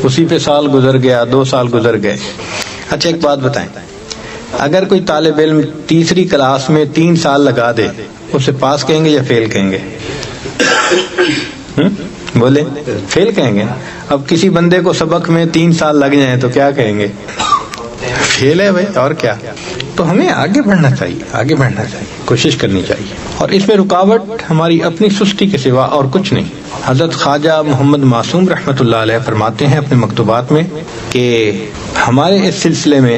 اسی پہ سال گزر گیا، 2 سال گزر گئے۔ اچھا ایک بات بتائیں، اگر کوئی طالب علم تیسری کلاس میں 3 سال لگا دے، اسے پاس کہیں گے یا فیل کہیں گے؟ بولے فیل کہیں گے۔ اب کسی بندے کو سبق میں 3 سال لگ جائیں تو کیا کہیں گے؟ فیل ہے بھائی، اور کیا۔ تو ہمیں آگے بڑھنا چاہیے، آگے بڑھنا چاہیے، کوشش کرنی چاہیے، اور اس میں رکاوٹ ہماری اپنی سستی کے سوا اور کچھ نہیں۔ حضرت خواجہ محمد معصوم رحمۃ اللہ علیہ فرماتے ہیں اپنے مکتوبات میں کہ ہمارے اس سلسلے میں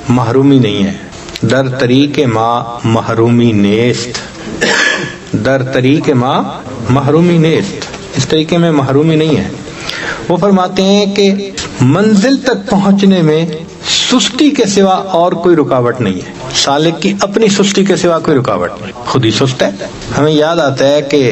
محرومی نہیں ہے، در طریق ما محرومی نیست، در طریق ما محرومی نیست، اس طریقے میں محرومی نہیں ہے۔ وہ فرماتے ہیں کہ منزل تک پہنچنے میں سستی کے سوا اور کوئی رکاوٹ نہیں ہے، سالک کی اپنی سستی کے سوا کوئی رکاوٹ نہیں، خود ہی سست ہے۔ ہمیں یاد آتا ہے کہ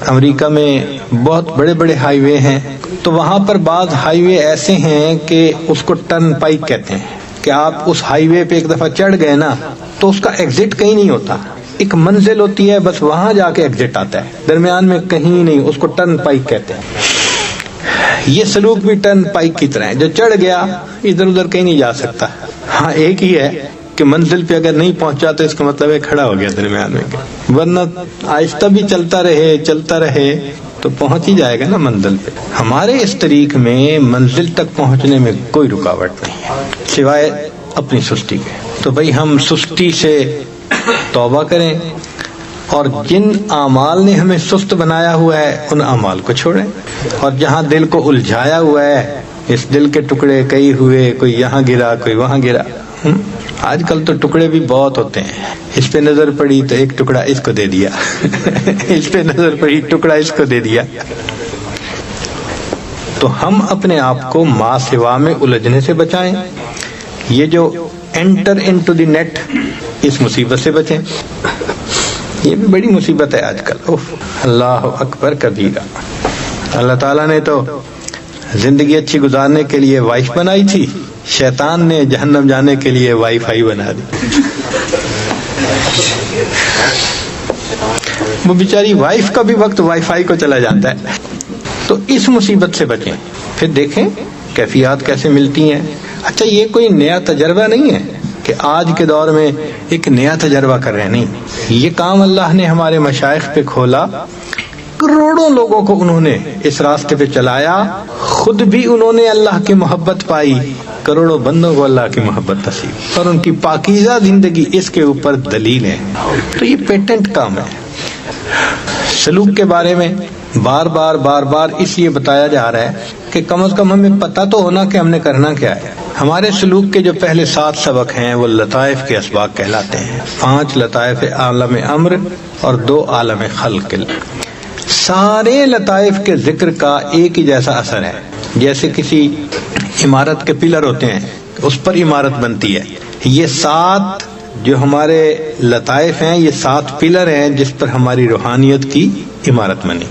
امریکہ میں بہت بڑے بڑے ہائی وے ہیں، تو وہاں پر بعض ہائی وے ایسے ہیں کہ اس کو ٹرن پائک کہتے ہیں، کہ آپ اس ہائی وے پہ ایک دفعہ چڑھ گئے نا تو اس کا ایگزٹ کہیں نہیں ہوتا، ایک منزل ہوتی ہے، بس وہاں جا کے ایگزٹ آتا ہے، درمیان میں کہیں نہیں، اس کو ٹرن پائک کہتے ہیں۔ یہ سلوک بھی ٹرن پائک کی طرح ہے، جو چڑھ گیا ادھر ادھر کہیں نہیں جا سکتا۔ ہاں ایک ہی ہے کہ منزل پہ اگر نہیں پہنچا تو اس کا مطلب ہے کھڑا ہو گیا درمیان میں، ورنہ آہستہ بھی چلتا رہے تو پہنچ ہی جائے گا نا منزل پہ۔ ہمارے اس طریق میں منزل تک پہنچنے میں کوئی رکاوٹ نہیں ہے سوائے اپنی سستی کے۔ تو بھائی ہم سستی سے توبہ کریں، اور جن اعمال نے ہمیں سست بنایا ہوا ہے ان اعمال کو چھوڑیں، اور جہاں دل کو الجھایا ہوا ہے، اس دل کے ٹکڑے کئی ہوئے، کوئی یہاں گرا کوئی وہاں گرا۔ آج کل تو ٹکڑے بھی بہت ہوتے ہیں، اس پہ نظر پڑی تو ایک ٹکڑا اس کو دے دیا، اس پہ نظر پڑی ٹکڑا اس کو دے دیا۔ تو ہم اپنے آپ کو ما سوا میں الجھنے سے بچائیں، یہ جو انٹر انٹو دی نیٹ، اس مصیبت سے بچیں، یہ بھی بڑی مصیبت ہے آج کل۔ اللہ اکبر کبیرہ۔ اللہ تعالیٰ نے تو زندگی اچھی گزارنے کے لیے وائف بنائی تھی، شیطان نے جہنم جانے کے لیے وائی فائی بنا دی۔ وہ بیچاری وائف کا بھی وقت وائی فائی کو چلا جاتا ہے۔ تو اس مصیبت سے بچیں، پھر دیکھیں کیفیات کیسے ملتی ہیں۔ اچھا یہ کوئی نیا تجربہ نہیں ہے کہ آج کے دور میں ایک نیا تجربہ کر رہے ہیں، نہیں، یہ کام اللہ نے ہمارے مشائخ پہ کھولا، کروڑوں لوگوں کو انہوں نے اس راستے پہ چلایا، خود بھی انہوں نے اللہ کی محبت پائی، کروڑوں بندوں کو اللہ کی محبت نصیب، اور ان کی پاکیزہ زندگی اس کے اوپر دلیل ہے۔ تو یہ پیٹنٹ کام ہے۔ سلوک کے بارے میں بار بار اس لیے بتایا جا رہا ہے کہ کم از کم ہمیں پتہ تو ہونا کہ ہم نے کرنا کیا ہے۔ ہمارے سلوک کے جو پہلے 7 سبق ہیں وہ لطائف کے اسباق کہلاتے ہیں، 5 لطائف عالم امر اور 2 عالم خلق۔ سارے لطائف کے ذکر کا ایک ہی جیسا اثر ہے، جیسے کسی عمارت کے پلر ہوتے ہیں، اس پر عمارت بنتی ہے۔ یہ 7 جو ہمارے لطائف ہیں، یہ 7 پلر ہیں جس پر ہماری روحانیت کی عمارت بنی۔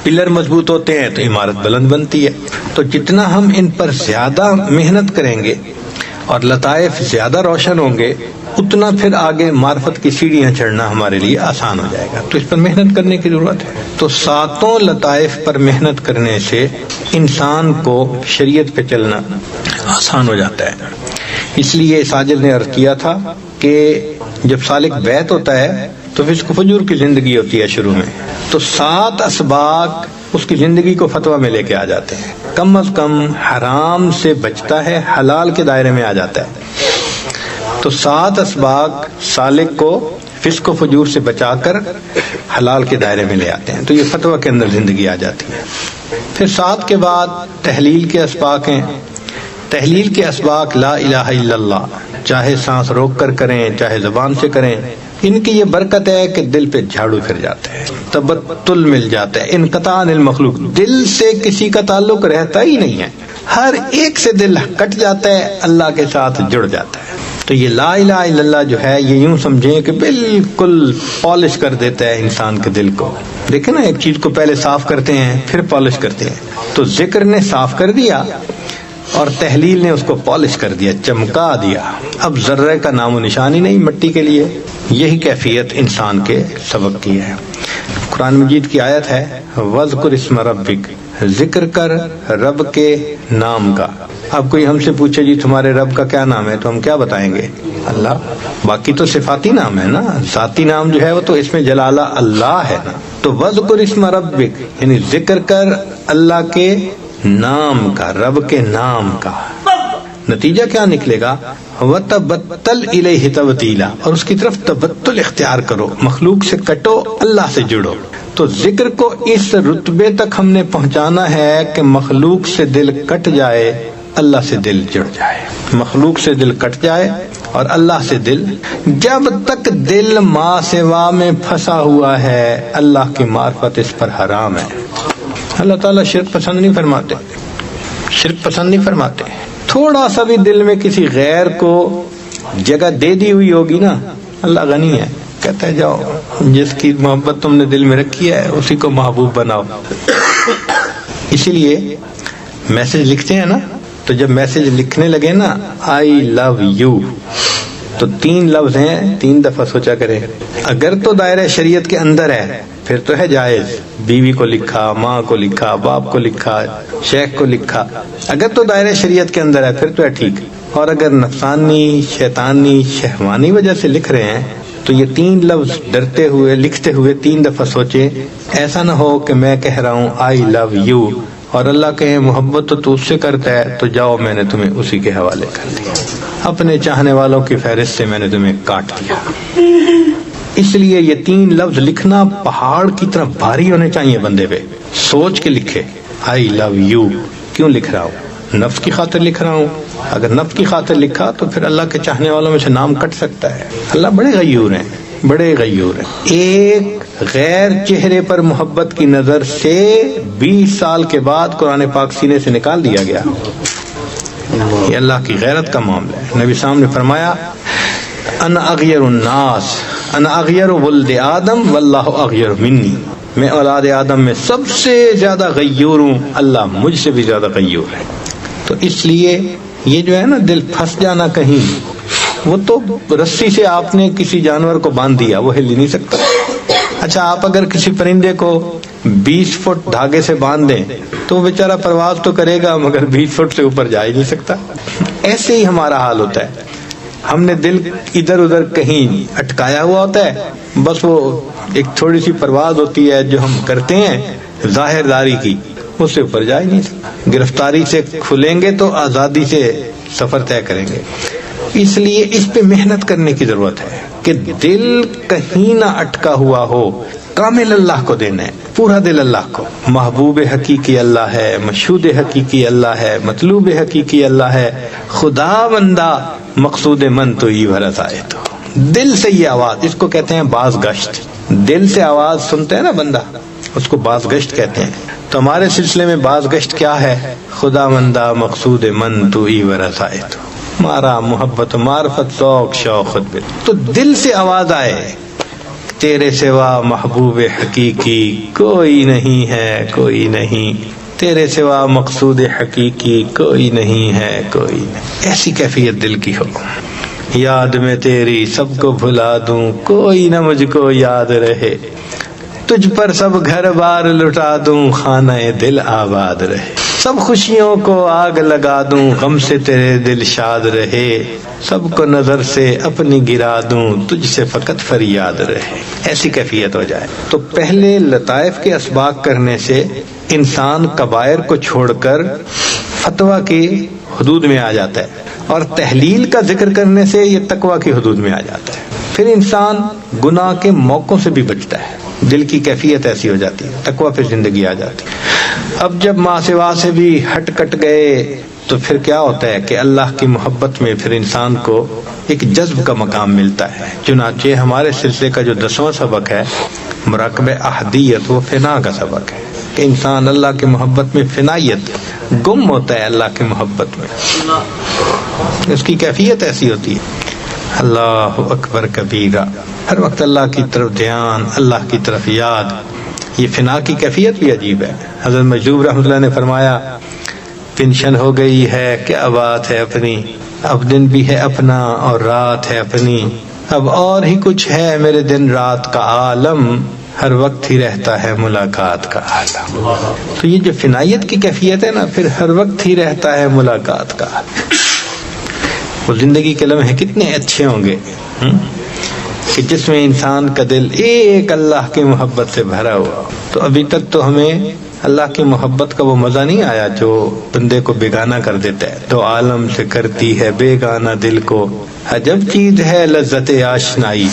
پلر مضبوط ہوتے ہیں تو عمارت بلند بنتی ہے۔ تو جتنا ہم ان پر زیادہ محنت کریں گے اور لطائف زیادہ روشن ہوں گے، اتنا پھر آگے معرفت کی سیڑھیاں چڑھنا ہمارے لیے آسان ہو جائے گا۔ تو اس پر محنت کرنے کی ضرورت ہے۔ تو 7 لطائف پر محنت کرنے سے انسان کو شریعت پہ چلنا آسان ہو جاتا ہے۔ اس لیے ساجد نے عرض کیا تھا کہ جب سالک بیت ہوتا ہے تو فسق فجور کی زندگی ہوتی ہے شروع میں، تو 7 اسباق اس کی زندگی کو فتویٰ میں لے کے آ جاتے ہیں۔ کم از کم حرام سے بچتا ہے، حلال کے دائرے میں آ جاتا ہے۔ تو 7 اسباق سالک کو فسق و فجور سے بچا کر حلال کے دائرے میں لے آتے ہیں، تو یہ فتویٰ کے اندر زندگی آ جاتی ہے۔ پھر 7 کے بعد تحلیل کے اسباق ہیں۔ تحلیل کے اسباق لا الہ الا اللہ، چاہے سانس روک کر کریں چاہے زبان سے کریں، ان کی یہ برکت ہے کہ دل پہ جھاڑو پھر جاتا ہے، تبتل مل جاتا ہے، انقطاع عن المخلوق، دل سے کسی کا تعلق رہتا ہی نہیں ہے، ہر ایک سے دل کٹ جاتا ہے، اللہ کے ساتھ جڑ جاتا ہے۔ تو یہ لا الہ الا اللہ جو ہے، یہ یوں سمجھیں کہ بالکل پالش کر دیتا ہے انسان کے دل کو۔ دیکھیں نا، ایک چیز کو پہلے صاف کرتے ہیں پھر پالش کرتے ہیں، تو ذکر نے صاف کر دیا، اور تحلیل نے اس کو پالش کر دیا، چمکا دیا، اب ذرے کا نام و نشان ہی نہیں مٹی کے لیے۔ یہی کیفیت انسان کے سبق کی ہے۔ قرآن مجید کی آیت ہے وَاذْكُرِ اسْمَ رَبِّكَ، ذکر کر رب کے نام کا۔ اب کوئی ہم سے پوچھے جی تمہارے رب کا کیا نام ہے، تو ہم کیا بتائیں گے؟ اللہ۔ باقی تو صفاتی نام ہے نا، ذاتی نام جو ہے وہ تو اس میں جلالہ اللہ ہے نا۔ تو وَاذْكُرِ اسْمَ رَبِّكَ یعنی ذکر کر اللہ کے نام کا، رب کے نام کا۔ نتیجہ کیا نکلے گا؟ وَتَبَتَّلْ إِلَيْهِ تَبْتِيلًا، اور اس کی طرف تبتل اختیار کرو، مخلوق سے کٹو، اللہ سے جڑو۔ تو ذکر کو اس رتبے تک ہم نے پہنچانا ہے کہ مخلوق سے دل کٹ جائے، اللہ سے دل جڑ جائے، مخلوق سے دل کٹ جائے اور اللہ سے دل۔ جب تک دل ما سوا میں پھنسا ہوا ہے اللہ کی معرفت اس پر حرام ہے۔ اللہ تعالیٰ شرک پسند نہیں فرماتے، شرک پسند نہیں فرماتے۔ تھوڑا سا بھی دل میں کسی غیر کو جگہ دے دی ہوئی ہوگی نا، اللہ غنی ہے، کہتا ہے جاؤ جس کی محبت تم نے دل میں رکھی ہے اسی کو محبوب بناؤ۔ اسی لیے میسج لکھتے ہیں نا، تو جب میسج لکھنے لگے نا آئی لو یو، تو 3 لفظ ہیں، 3 دفعہ سوچا کریں۔ اگر تو دائرہ شریعت کے اندر ہے پھر تو ہے جائز، بیوی کو لکھا، ماں کو لکھا، باپ کو لکھا، شیخ کو لکھا۔ اگر تو دائرہ شریعت کے اندر ہے پھر تو ہے ٹھیک، اور اگر نفسانی، شیطانی، شہوانی وجہ سے لکھ رہے ہیں تو یہ 3 لفظ ڈرتے ہوئے لکھتے ہوئے 3 دفعہ سوچیں۔ ایسا نہ ہو کہ میں کہہ رہا ہوں آئی لو یو اور اللہ کہے محبت تو تو اس سے کرتا ہے تو جاؤ میں نے تمہیں اسی کے حوالے کر دیا، اپنے چاہنے والوں کی فہرست سے میں نے تمہیں کاٹ دیا۔ اس لیے یہ 3 لفظ لکھنا پہاڑ کی طرح بھاری ہونے چاہیے بندے پہ، سوچ کے لکھے۔ آئی لو یو کیوں لکھ رہا ہوں؟ نفس کی خاطر لکھ رہا ہوں۔ اگر نفس کی خاطر لکھا تو پھر اللہ کے چاہنے والوں میں سے نام کٹ سکتا ہے۔ اللہ بڑے غیور ہیں، بڑے غیور ہیں۔ ایک غیر چہرے پر محبت کی نظر سے 20 سال کے بعد قرآن پاک سینے سے نکال دیا گیا۔ یہ اللہ کی غیرت کا معاملہ ہے۔ نبی صاحب نے فرمایا انا اغیر الناس، انا اغیر ولد آدم واللہ اغیر منی، میں اولاد آدم میں سب سے زیادہ غیور ہوں، اللہ مجھ سے بھی زیادہ غیور ہے۔ تو اس لیے یہ جو ہے نا دل پھنس جانا کہیں، وہ تو رسی سے آپ نے کسی جانور کو باندھ دیا، وہ ہل ہی نہیں سکتا۔ اچھا آپ اگر کسی پرندے کو 20 فٹ دھاگے سے باندھ دیں تو وہ بیچارہ پرواز تو کرے گا مگر 20 فٹ سے اوپر جا ہی نہیں سکتا۔ ایسے ہی ہمارا حال ہوتا ہے، ہم نے دل ادھر ادھر کہیں اٹکایا ہوا ہوتا ہے، بس وہ ایک تھوڑی سی پرواز ہوتی ہے جو ہم کرتے ہیں ظاہر داری کی، اس سے اوپر جا ہی نہیں سکتا۔ گرفتاری سے کھلیں گے تو آزادی سے سفر طے کریں گے۔ اس لیے اس پہ محنت کرنے کی ضرورت ہے کہ دل کہیں نہ اٹکا ہوا ہو، کامل اللہ کو دینا ہے، پورا دل اللہ کو۔ محبوب حقیقی اللہ ہے، مشہود حقیقی اللہ ہے، مطلوب حقیقی اللہ ہے، خدا بندہ مقصود من تو ہی بھرت آئے۔ تو دل سے یہ آواز، اس کو کہتے ہیں باز گشت، دل سے آواز سنتے ہیں نا بندہ، اس کو باز گشت کہتے ہیں۔ تو ہمارے سلسلے میں باز گشت کیا ہے؟ خدا بندہ مقصود من تو ہی بھرت آئے، تو مارا محبت معرفت ذوق شوق خود بھی، تو دل سے آواز آئے تیرے سوا محبوب حقیقی کوئی نہیں ہے، کوئی نہیں، تیرے سوا مقصود حقیقی کوئی نہیں ہے، کوئی نہیں۔ ایسی کیفیت دل کی ہو، یاد میں تیری سب کو بھلا دوں کوئی نہ مجھ کو یاد رہے، تجھ پر سب گھر بار لٹا دوں خانہ دل آباد رہے، سب خوشیوں کو آگ لگا دوں غم سے تیرے دل شاد رہے، سب کو نظر سے اپنی گرا دوں تجھ سے فقط فریاد رہے۔ ایسی کیفیت ہو جائے تو پہلے لطائف کے اسباق کرنے سے انسان کبائر کو چھوڑ کر فتویٰ کی حدود میں آ جاتا ہے، اور تحلیل کا ذکر کرنے سے یہ تقویٰ کی حدود میں آ جاتا ہے۔ پھر انسان گناہ کے موقعوں سے بھی بچتا ہے، دل کی کیفیت ایسی ہو جاتی ہے، تقویٰ پہ زندگی آ جاتی ہے۔ اب جب ماں سوا سے بھی ہٹ کٹ گئے تو پھر کیا ہوتا ہے کہ اللہ کی محبت میں پھر انسان کو ایک جذب کا مقام ملتا ہے۔ چنانچہ ہمارے سلسلے کا جو 10واں سبق ہے مراقب احدیت، وہ فنا کا سبق ہے کہ انسان اللہ کی محبت میں فنائیت گم ہوتا ہے، اللہ کی محبت میں اس کی کیفیت ایسی ہوتی ہے۔ اللہ اکبر کبیرہ، ہر وقت اللہ کی طرف دھیان، اللہ کی طرف یاد، یہ فنا کی کیفیت بھی عجیب ہے۔ حضرت مجذوب رحمۃ اللہ نے فرمایا پینشن ہو گئی ہے، کیا بات ہے اپنی، اب دن بھی ہے اپنا اور رات ہے اپنی، اب اور ہی کچھ ہے میرے دن رات کا عالم، ہر وقت ہی رہتا ہے ملاقات کا عالم۔ تو یہ جو فنائیت کی کیفیت ہے نا، پھر ہر وقت ہی رہتا ہے ملاقات کا عالم۔ وہ زندگی کے لمحے کتنے اچھے ہوں گے کہ جس میں انسان کا دل ایک اللہ کی محبت سے بھرا ہوا۔ تو ابھی تک تو ہمیں اللہ کی محبت کا وہ مزہ نہیں آیا جو بندے کو بیگانہ کر دیتا ہے۔ تو عالم سے کرتی ہے بیگانہ دل کو، عجب چیز ہے لذت آشنائی۔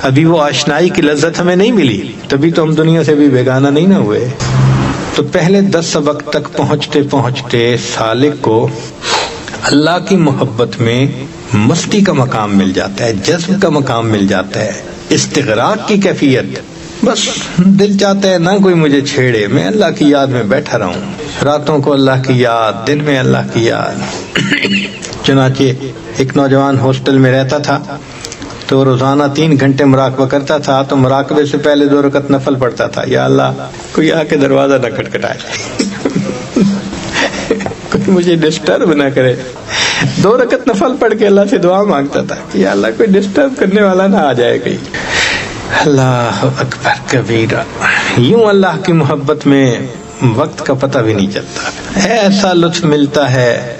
ابھی وہ آشنائی کی لذت ہمیں نہیں ملی، تبھی تو ہم دنیا سے بھی بیگانہ نہیں نہ ہوئے۔ تو پہلے 10 سبق تک پہنچتے پہنچتے سالک کو اللہ کی محبت میں مستی کا مقام مل جاتا ہے، جذب کا مقام مل جاتا ہے، استغراق کی کیفیت۔ بس دل چاہتا ہے نہ کوئی مجھے چھیڑے، میں اللہ کی یاد میں بیٹھا رہوں، راتوں کو اللہ کی یاد، دن میں اللہ کی یاد۔ چنانچہ ایک نوجوان ہاسٹل میں رہتا تھا، تو روزانہ 3 گھنٹے مراقبہ کرتا تھا، تو مراقبے سے پہلے 2 رکعت نفل پڑھتا تھا، یا اللہ کوئی آ کے دروازہ نہ کھٹکھٹائے، کوئی مجھے ڈسٹرب نہ کرے۔ 2 رکعت نفل پڑھ کے اللہ سے دعا مانگتا تھا کہ یا اللہ کوئی ڈسٹرب کرنے والا نہ آ جائے کہیں۔ اللہ اکبر کبیرہ۔ یوں اللہ کی محبت میں وقت کا پتہ بھی نہیں چلتا، ایسا لطف ملتا ہے،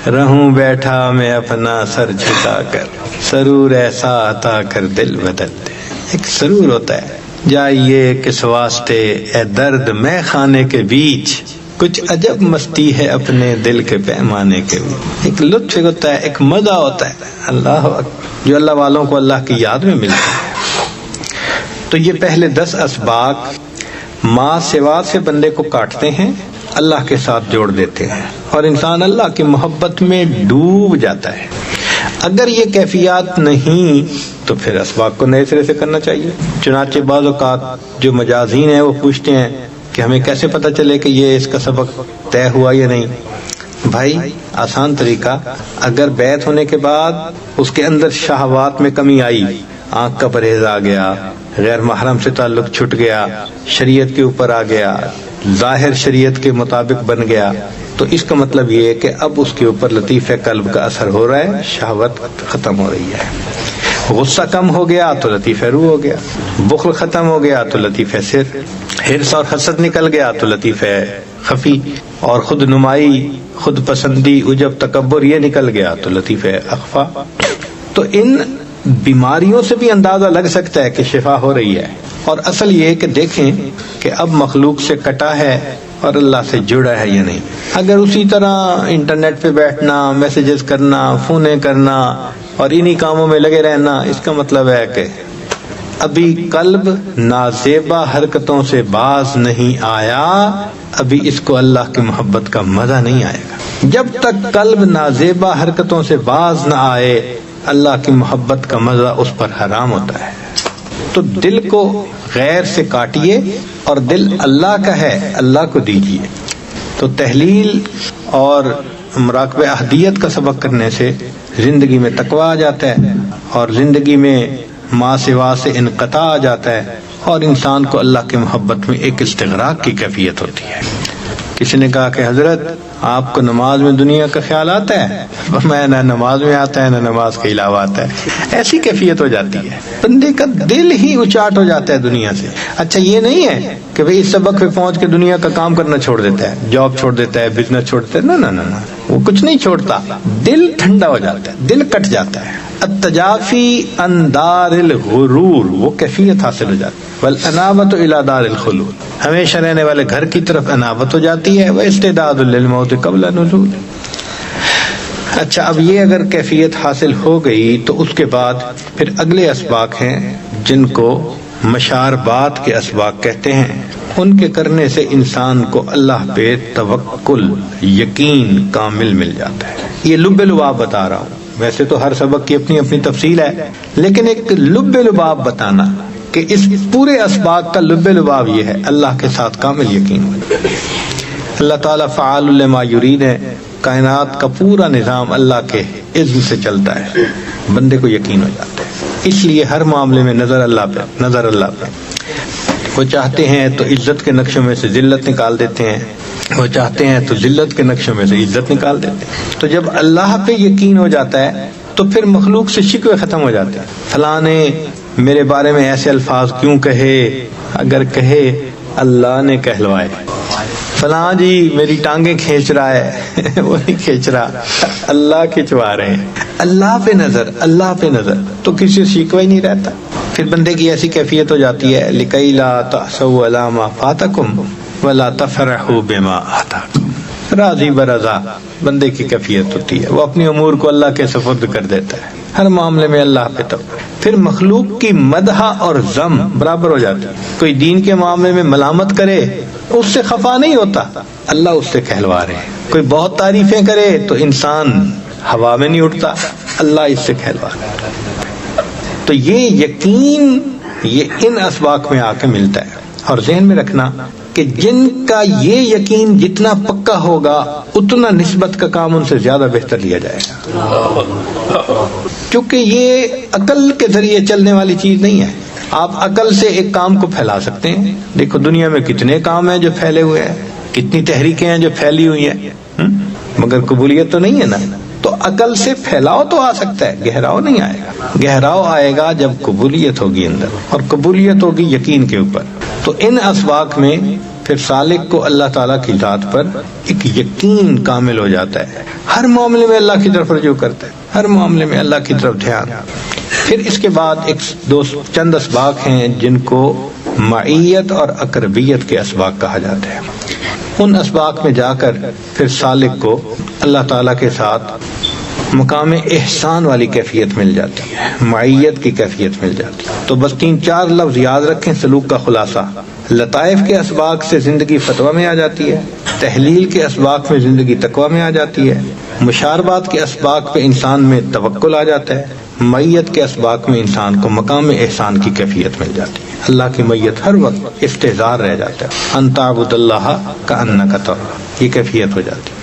رہوں بیٹھا میں اپنا سر جھکا کر، سرور ایسا عطا کر دل بدلتے۔ ایک سرور ہوتا ہے، جائیے کس واسطے اے درد میں خانے کے بیچ، کچھ عجب مستی ہے اپنے دل کے پیمانے کے بیچ۔ ایک لطف ہوتا ہے، ایک مزہ ہوتا ہے، اللہ اکبر، جو اللہ والوں کو اللہ کی یاد میں ملتا ہے۔ تو یہ پہلے 10 اسباق ماں سوا سے بندے کو کاٹتے ہیں، اللہ کے ساتھ جوڑ دیتے ہیں، اور انسان اللہ کی محبت میں ڈوب جاتا ہے۔ اگر یہ کیفیات نہیں تو پھر اسباق کو نئے سرے سے کرنا چاہیے۔ چنانچہ بعض اوقات جو مجازین ہیں وہ پوچھتے ہیں کہ ہمیں کیسے پتہ چلے کہ یہ اس کا سبق طے ہوا یا نہیں؟ بھائی آسان طریقہ، اگر بیعت ہونے کے بعد اس کے اندر شہوات میں کمی آئی، آنکھ کا پرہیز آ گیا، غیر محرم سے تعلق چھٹ گیا، شریعت کے اوپر آ گیا، ظاہر شریعت کے مطابق بن گیا، تو اس کا مطلب یہ ہے کہ اب اس کے اوپر لطیفہ قلب کا اثر ہو رہا ہے، شہوت ختم ہو رہی ہے۔ غصہ کم ہو گیا تو لطیفہ روح ہو گیا، بخل ختم ہو گیا تو لطیفہ سر، حرص اور حسد نکل گیا تو لطیفہ خفی، اور خود نمائی، خود پسندی، عجب، تکبر یہ نکل گیا تو لطیفہ اخفا۔ تو ان بیماریوں سے بھی اندازہ لگ سکتا ہے کہ شفا ہو رہی ہے، اور اصل یہ کہ دیکھیں کہ اب مخلوق سے کٹا ہے اور اللہ سے جڑا ہے یا نہیں۔ اگر اسی طرح انٹرنیٹ پہ بیٹھنا، میسیجز کرنا، فونیں کرنا اور انہی کاموں میں لگے رہنا، اس کا مطلب ہے کہ ابھی قلب نازیبا حرکتوں سے باز نہیں آیا، ابھی اس کو اللہ کی محبت کا مزہ نہیں آئے گا۔ جب تک قلب نازیبا حرکتوں سے باز نہ آئے، اللہ کی محبت کا مزہ اس پر حرام ہوتا ہے۔ تو دل کو غیر سے کاٹیے، اور دل اللہ کا ہے، اللہ کو دیجیے۔ تو تحلیل اور مراقبہ احدیت کا سبق کرنے سے زندگی میں تقویٰ آ جاتا ہے، اور زندگی میں ماں سوا سے انقطاع آ جاتا ہے، اور انسان کو اللہ کی محبت میں ایک استغراق کی کیفیت ہوتی ہے۔ کسی نے کہا کہ حضرت آپ کو نماز میں دنیا کا خیال آتا ہے؟ میں نہ نماز میں آتا ہے نہ نماز کے علاوہ آتا ہے۔ ایسی کیفیت ہو جاتی ہے، بندے کا دل ہی اچاٹ ہو جاتا ہے دنیا سے۔ اچھا یہ نہیں ہے کہ بھئی اس سبق پہ پہنچ کے دنیا کا کام کرنا چھوڑ دیتا ہے، جاب چھوڑ دیتا ہے، بزنس چھوڑ دیتا ہے، نہ، وہ کچھ نہیں چھوڑتا، دل ٹھنڈا ہو جاتا ہے، دل کٹ جاتا ہے۔ التجافی عن دار الغرور، وہ کیفیت حاصل ہو جاتی ہے۔ والانابۃ الی دار الخلود، ہمیشہ رہنے والے گھر کی طرف انابت ہو جاتی ہے۔ واستعداد للموت قبل نزول۔ اچھا اب یہ اگر کیفیت حاصل ہو گئی تو اس کے بعد پھر اگلے اسباق ہیں جن کو مشاربات کے اسباق کہتے ہیں۔ ان کے کرنے سے انسان کو اللہ پہ توکل، یقین کامل مل جاتا ہے۔ یہ لب لباب بتا رہا ہوں، ویسے تو ہر سبق کی اپنی اپنی تفصیل ہے، لیکن ایک لب لباب بتانا کہ اس پورے اسباق کا لب لباب یہ ہے، اللہ کے ساتھ کامل یقین ہو۔ اللہ تعالیٰ فعال لما یرید ہے، کائنات کا پورا نظام اللہ کے اذن سے چلتا ہے، بندے کو یقین ہو جاتا ہے، اس لیے ہر معاملے میں نظر اللہ پہ۔ وہ چاہتے ہیں تو عزت کے نقشوں میں سے ذلت نکال دیتے ہیں، وہ چاہتے ہیں تو ذلت کے نقشوں میں سے عزت نکال دیتے ہیں۔ تو جب اللہ پہ یقین ہو جاتا ہے تو پھر مخلوق سے شکوے ختم ہو جاتے ہیں۔ فلاں نے میرے بارے میں ایسے الفاظ کیوں کہے؟ اگر کہے اللہ نے کہلوائے۔ فلاں جی میری ٹانگیں کھینچ رہا ہے وہ نہیں کھینچ رہا، اللہ کھینچوا رہے ہیں۔ اللہ پہ نظر، اللہ پہ نظر، تو کسی سے شکوہ ہی نہیں رہتا۔ پھر بندے کی ایسی کیفیت ہو جاتی ہے لِكَيْ لَا تَأْسَوْا عَلَىٰ مَا فَاتَكُمْ وَلَا تَفْرَحُوا بِمَا آتَاكُمْ۔ راضی برضا بندے کی کیفیت ہوتی ہے، وہ اپنی امور کو اللہ کے سپرد کر دیتا ہے، ہر معاملے میں اللہ پہ توکل۔ پھر مخلوق کی مدح اور ذم برابر ہو جاتی ہے۔ کوئی دین کے معاملے میں ملامت کرے اس سے خفا نہیں ہوتا، اللہ اس سے کہلوا رہے ہیں۔ کوئی بہت تعریفیں کرے تو انسان ہوا میں نہیں اٹھتا، اللہ اس سے کہلوا رہے ہیں۔ تو یہ یقین یہ ان اسباق میں آ کے ملتا ہے۔ اور ذہن میں رکھنا کہ جن کا یہ یقین جتنا پکا ہوگا اتنا نسبت کا کام ان سے زیادہ بہتر لیا جائے گا، کیونکہ یہ عقل کے ذریعے چلنے والی چیز نہیں ہے۔ آپ عقل سے ایک کام کو پھیلا سکتے ہیں، دیکھو دنیا میں کتنے کام ہیں جو پھیلے ہوئے ہیں، کتنی تحریکیں ہیں جو پھیلی ہوئی ہیں، مگر قبولیت تو نہیں ہے نا۔ تو عقل سے پھیلاؤ تو آ سکتا ہے، گہراؤ نہیں آئے گا۔ گہراؤ آئے گا جب قبولیت ہوگی اندر، اور قبولیت ہوگی یقین کے اوپر۔ تو ان اسباق میں پھر سالک کو اللہ تعالیٰ کی ذات پر ایک یقین کامل ہو جاتا ہے، ہر معاملے میں اللہ کی طرف رجوع کرتا ہے، ہر معاملے میں اللہ کی طرف دھیان۔ پھر اس کے بعد چند اسباق ہیں جن کو معیت اور اقربیت کے اسباق کہا جاتا ہے۔ ان اسباق میں جا کر پھر سالک کو اللہ تعالیٰ کے ساتھ مقام احسان والی کیفیت مل جاتی ہے، معیت کی کیفیت مل جاتی ہے۔ تو بس 3-4 لفظ یاد رکھیں سلوک کا خلاصہ۔ لطائف کے اسباق سے زندگی فتویٰ میں آ جاتی ہے، تحلیل کے اسباق میں زندگی تقویٰ میں آ جاتی ہے، مشاربات کے اسباق پہ انسان میں توکل آ جاتا ہے، معیت کے اسباق میں انسان کو مقام احسان کی کیفیت مل جاتی ہے، اللہ کی معیت ہر وقت استحضار رہ جاتا ہے، ان تعبد اللہ کأنک تراہ، یہ کیفیت ہو جاتی ہے۔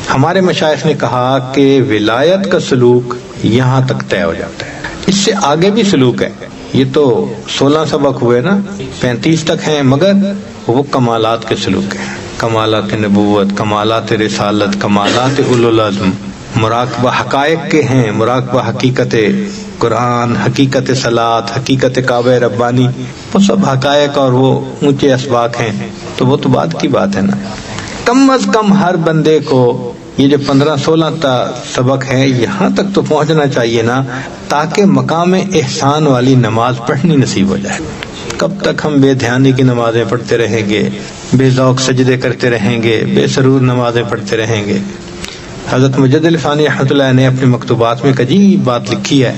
ہمارے مشائخ نے کہا کہ ولایت کا سلوک یہاں تک طے ہو جاتا ہے، اس سے آگے بھی سلوک ہے۔ یہ تو 16 سبق ہوئے نا، 35 تک ہیں، مگر وہ کمالات کے سلوک ہیں، کمالات نبوت، کمالات رسالت، کمالات اولو العزم، مراقبہ حقائق کے ہیں، مراقبہ حقیقت قرآن، حقیقت صلاۃ، حقیقت کعبہ ربانی، وہ سب حقائق اور وہ اونچے اسباق ہیں۔ تو وہ تو بعد کی بات ہے نا، کم از کم ہر بندے کو یہ جو 15-16 سبق ہیں یہاں تک تو پہنچنا چاہیے نا، تاکہ مقام احسان والی نماز پڑھنی نصیب ہو جائے۔ کب تک ہم بے دھیانی کی نمازیں پڑھتے رہیں گے، بے ذوق سجدے کرتے رہیں گے، بے سرور نمازیں پڑھتے رہیں گے؟ حضرت مجد علی ثانی رحمۃ اللہ نے اپنے مکتوبات میں ایک عجیب بات لکھی ہے،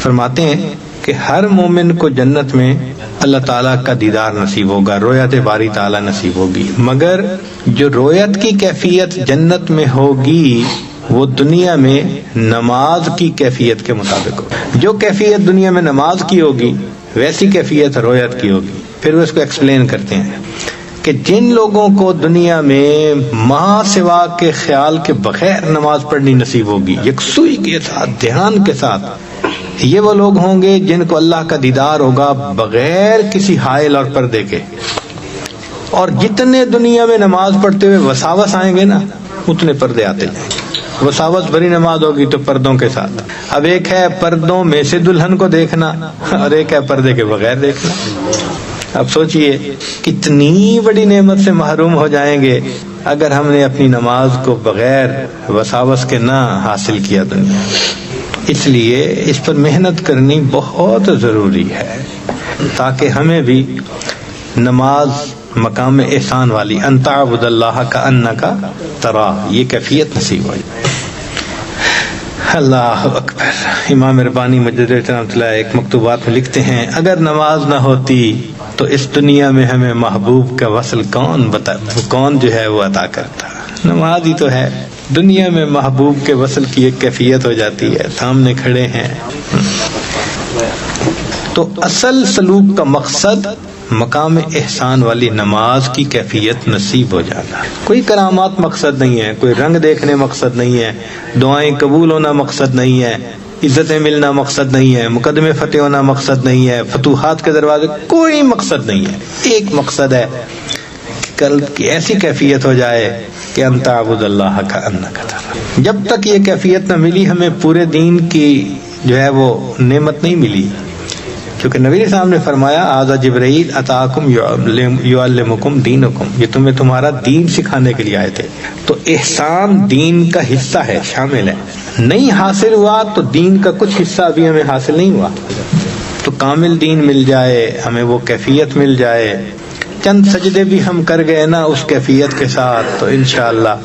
فرماتے ہیں کہ ہر مومن کو جنت میں اللہ تعالیٰ کا دیدار نصیب ہوگا، رویت باری تعالیٰ نصیب ہوگی، مگر جو رویت کی کیفیت جنت میں ہوگی وہ دنیا میں نماز کی کیفیت کے مطابق ہوگی۔ جو کیفیت دنیا میں نماز کی ہوگی ویسی کیفیت رویت کی ہوگی۔ پھر وہ اس کو ایکسپلین کرتے ہیں کہ جن لوگوں کو دنیا میں ماں سوا کے خیال کے بغیر نماز پڑھنی نصیب ہوگی، یکسوئی کے ساتھ، دھیان کے ساتھ، یہ وہ لوگ ہوں گے جن کو اللہ کا دیدار ہوگا بغیر کسی حائل اور پردے کے۔ اور جتنے دنیا میں نماز پڑھتے ہوئے وساوس آئیں گے نا، اتنے پردے آتے جائیں گے۔ وساوس بھری نماز ہوگی تو پردوں کے ساتھ۔ اب ایک ہے پردوں میں سے دلہن کو دیکھنا، اور ایک ہے پردے کے بغیر دیکھنا۔ اب سوچئے کتنی بڑی نعمت سے محروم ہو جائیں گے اگر ہم نے اپنی نماز کو بغیر وساوس کے نہ حاصل کیا دنیا۔ اس لیے اس پر محنت کرنی بہت ضروری ہے تاکہ ہمیں بھی نماز مقام احسان والی ان تعبد اللہ کأنک تراہ یہ کیفیت نصیب ہو جائے۔ اللہ اکبر۔ امام ربانی مجدد رحمۃ اللہ ایک مکتوبات میں لکھتے ہیں، اگر نماز نہ ہوتی تو اس دنیا میں ہمیں محبوب کا وصل کون جو ہے وہ عطا کرتا؟ نماز ہی تو ہے، دنیا میں محبوب کے وصل کی ایک کیفیت ہو جاتی ہے، سامنے کھڑے ہیں۔ تو اصل سلوک کا مقصد مقام احسان والی نماز کی کیفیت نصیب ہو جانا۔ کوئی کرامات مقصد نہیں ہے، کوئی رنگ دیکھنے مقصد نہیں ہے، دعائیں قبول ہونا مقصد نہیں ہے، عزتیں ملنا مقصد نہیں ہے، مقدمے فتح ہونا مقصد نہیں ہے، فتوحات کے دروازے، کوئی مقصد نہیں ہے۔ ایک مقصد ہے کہ کل کی ایسی کیفیت ہو جائے کہ ان تعبد اللہ کأنک تراہ۔ جب تک یہ کیفیت نہ ملی ہمیں پورے دین کی جو ہے وہ نعمت نہیں ملی، کیونکہ نبی علیہ السلام نے فرمایا ھذا جبرائیل اتاکم یعلمکم دینکم، یہ تمہیں تمہارا دین سکھانے کے لیے آئے تھے۔ تو احسان دین کا حصہ ہے، شامل ہے۔ نہیں حاصل ہوا تو دین کا کچھ حصہ ابھی ہمیں حاصل نہیں ہوا، تو کامل دین مل جائے، ہمیں وہ کیفیت مل جائے، چند سجدے بھی ہم کر گئے نا اس کیفیت کے ساتھ، تو انشاءاللہ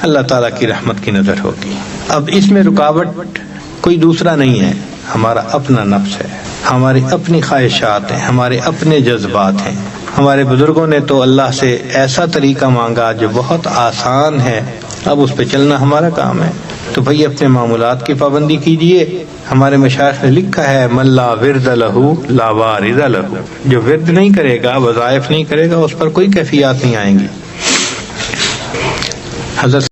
اللہ تعالیٰ کی رحمت کی نظر ہوگی۔ اب اس میں رکاوٹ کوئی دوسرا نہیں ہے، ہمارا اپنا نفس ہے، ہماری اپنی خواہشات ہیں، ہمارے اپنے جذبات ہیں۔ ہمارے بزرگوں نے تو اللہ سے ایسا طریقہ مانگا جو بہت آسان ہے، اب اس پہ چلنا ہمارا کام ہے۔ تو بھئی اپنے معمولات کی پابندی کیجئے۔ ہمارے مشائخ نے لکھا ہے من لا ورد لہ لا وارد لہ، جو ورد نہیں کرے گا، وظائف نہیں کرے گا، اس پر کوئی کیفیات نہیں آئیں گی۔ حضرت